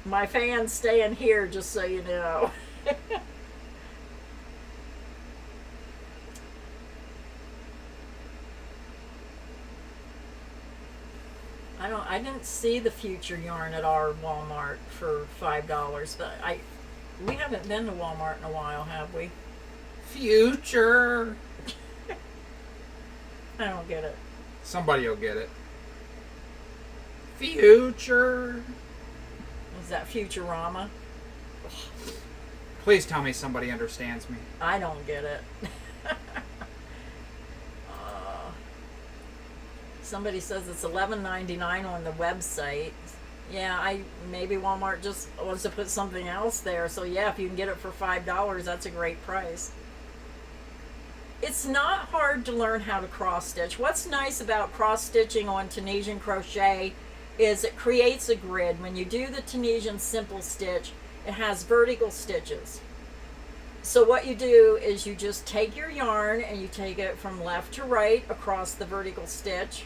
My fan's staying here, just so you know. I didn't see the Future yarn at our Walmart for $5, but we haven't been to Walmart in a while, have we? Future. I don't get it. Somebody will get it. Future. Is that Futurama? Please tell me somebody understands me. I don't get it. Somebody says it's $11.99 on the website. Yeah, maybe Walmart just wants to put something else there. So yeah, if you can get it for $5, that's a great price. It's not hard to learn how to cross stitch. What's nice about cross stitching on Tunisian crochet is it creates a grid. When you do the Tunisian simple stitch, it has vertical stitches. So what you do is you just take your yarn and you take it from left to right across the vertical stitch,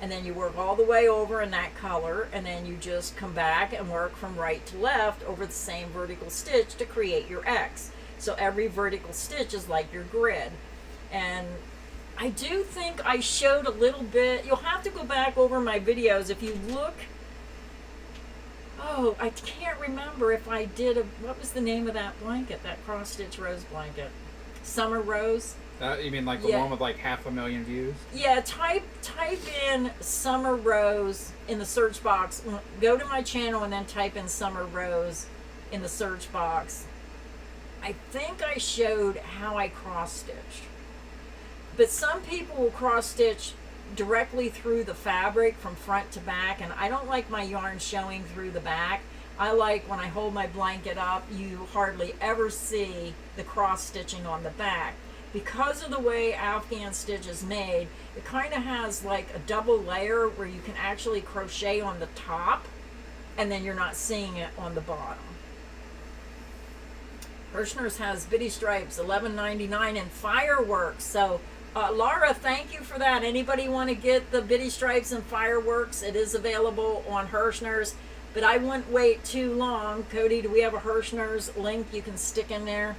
and then you work all the way over in that color, and then you just come back and work from right to left over the same vertical stitch to create your X. So every vertical stitch is like your grid. And I do think I showed a little bit. You'll have to go back over my videos. If you look, oh, I can't remember if I did what was the name of that blanket, that cross stitch rose blanket? Summer Rose? You mean like the one with like 500,000 views? Yeah, type in Summer Rose in the search box. Go to my channel and then type in Summer Rose in the search box. I think I showed how I cross stitched. But some people will cross stitch directly through the fabric from front to back, and I don't like my yarn showing through the back. I like when I hold my blanket up, you hardly ever see the cross stitching on the back. Because of the way Afghan stitch is made, it kind of has like a double layer where you can actually crochet on the top and then you're not seeing it on the bottom. Hirschner's has Bitty Stripes, $11.99, and Fireworks. So Laura, thank you for that. Anybody want to get the Bitty Stripes and Fireworks? It is available on Hirschner's, but I wouldn't wait too long. Cody, do we have a Hirschner's link you can stick in there?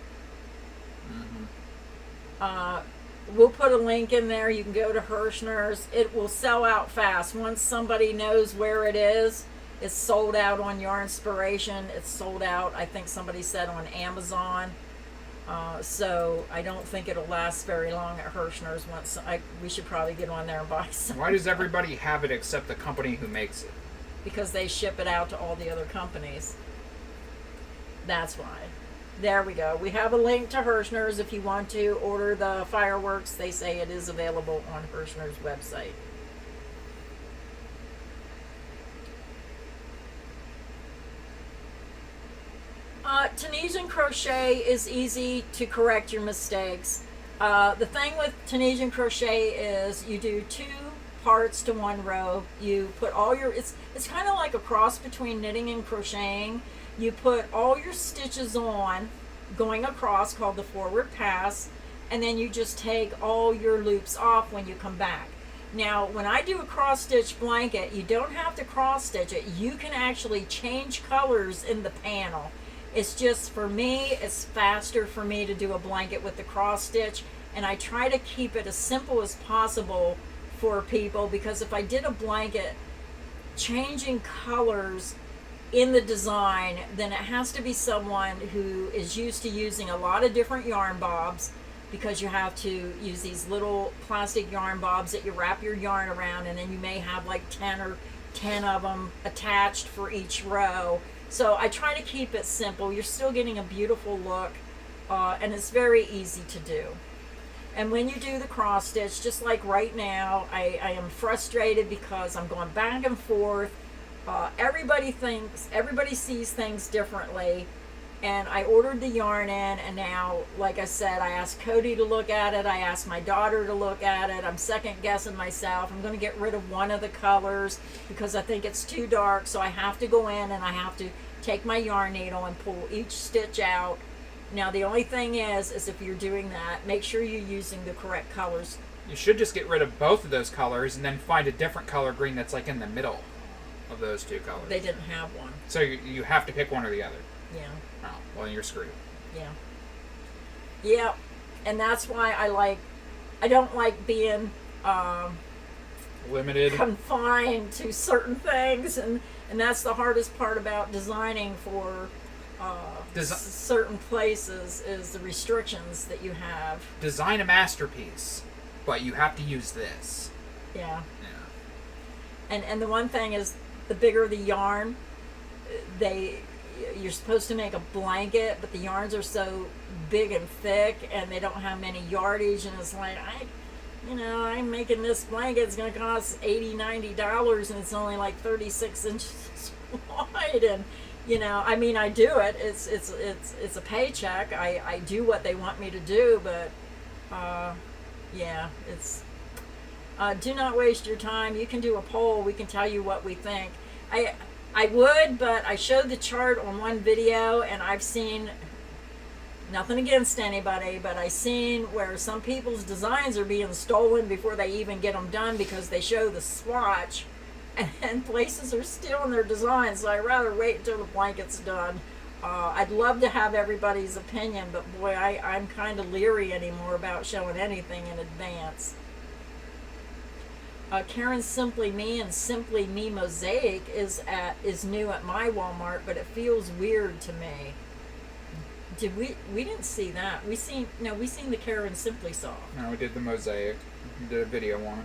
We'll put a link in there. You can go to Hirschner's. It will sell out fast. Once somebody knows where it is, it's sold out on Yarnspiration. It's sold out, I think somebody said, on Amazon. So I don't think it'll last very long at Hirschner's. We should probably get on there and buy some. Why does everybody have it except the company who makes it? Because they ship it out to all the other companies. That's why. There we go. We have a link to Hirschner's if you want to order the Fireworks. They say it is available on Hirschner's website. Tunisian crochet is easy to correct your mistakes. The thing with Tunisian crochet is you do 2 parts to 1 row. You put all your, it's kind of like a cross between knitting and crocheting. You put all your stitches on going across, called the forward pass, and then you just take all your loops off when you come back. Now, when I do a cross stitch blanket, you don't have to cross stitch it. You can actually change colors in the panel. It's just, for me, it's faster for me to do a blanket with the cross stitch, and I try to keep it as simple as possible for people, because if I did a blanket changing colors in the design, then it has to be someone who is used to using a lot of different yarn bobs, because you have to use these little plastic yarn bobs that you wrap your yarn around, and then you may have like 10 of them attached for each row. So I try to keep it simple. You're still getting a beautiful look, and it's very easy to do. And when you do the cross stitch, just like right now, I am frustrated because I'm going back and forth. Everybody sees things differently. And I ordered the yarn in, and now, like I said, I asked Cody to look at it. I asked my daughter to look at it. I'm second guessing myself. I'm going to get rid of one of the colors because I think it's too dark. So I have to go in and I have to take my yarn needle and pull each stitch out. Now, the only thing is if you're doing that, make sure you're using the correct colors. You should just get rid of both of those colors and then find a different color green that's like in the middle of those two colors. They didn't have one. So you have to pick one or the other. Yeah. Oh, well, then you're screwed. Yeah. Yeah. And that's why I don't like being limited, confined to certain things, and that's the hardest part about designing for certain places, is the restrictions that you have. Design a masterpiece, but you have to use this. Yeah. Yeah. And the one thing is, the bigger the yarn, you're supposed to make a blanket, but the yarns are so big and thick, and they don't have many yardage, and it's like, I'm making this blanket, it's going to cost $80-$90, and it's only like 36 inches wide, and I do it. It's a paycheck. I do what they want me to do, but it's do not waste your time. You can do a poll. We can tell you what we think. I would, but I showed the chart on one video, and I've seen, nothing against anybody, but I've seen where some people's designs are being stolen before they even get them done, because they show the swatch and places are stealing their designs. So I'd rather wait until the blanket's done. I'd love to have everybody's opinion, but boy, I'm kind of leery anymore about showing anything in advance. Karen's Simply Me and Simply Me Mosaic is new at my Walmart, but it feels weird to me. We didn't see that. We seen the Karen Simply Soft. No, we did the mosaic. We did a video on it.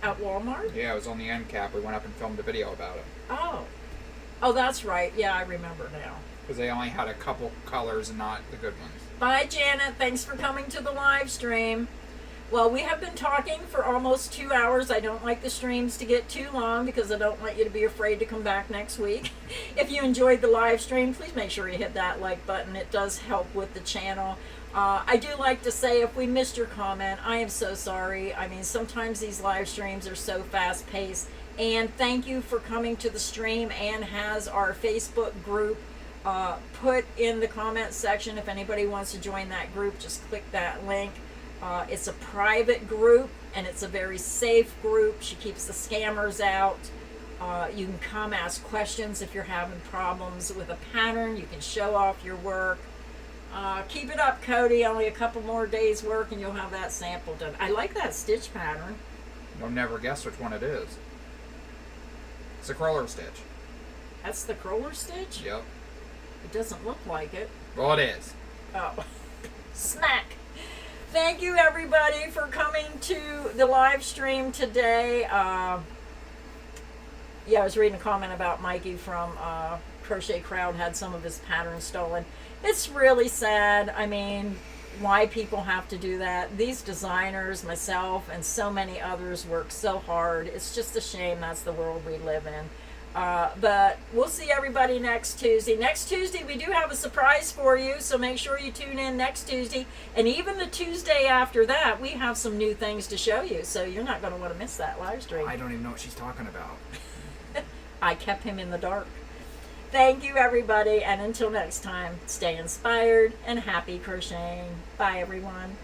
At Walmart? Yeah, it was on the end cap. We went up and filmed a video about it. Oh, that's right. Yeah, I remember now. Because they only had a couple colors and not the good ones. Bye, Janet. Thanks for coming to the live stream. Well, we have been talking for almost 2 hours. I don't like the streams to get too long because I don't want you to be afraid to come back next week. If you enjoyed the live stream, please make sure you hit that like button. It does help with the channel. I do like to say, if we missed your comment, I am so sorry. I mean, sometimes these live streams are so fast paced. And thank you for coming to the stream. Anne has our Facebook group put in the comment section. If anybody wants to join that group, just click that link. It's a private group, and it's a very safe group. She keeps the scammers out. You can come ask questions if you're having problems with a pattern. You can show off your work. Keep it up, Cody. Only a couple more days work and you'll have that sample done. I like that stitch pattern. You'll never guess which one it is. It's a crawler stitch. That's the crawler stitch? Yep. It doesn't look like it. Well, it is. Oh. Smack. Thank you, everybody, for coming to the live stream today. Yeah, I was reading a comment about Mikey from Crochet Crowd had some of his patterns stolen. It's really sad. I mean, why people have to do that. These designers, myself, and so many others work so hard. It's just a shame that's the world we live in. But we'll see everybody next Tuesday. Next Tuesday, we do have a surprise for you, so make sure you tune in next Tuesday. And even the Tuesday after that, we have some new things to show you, so you're not going to want to miss that live stream. I don't even know what she's talking about. I kept him in the dark. Thank you, everybody. And until next time, stay inspired and happy crocheting. Bye, everyone.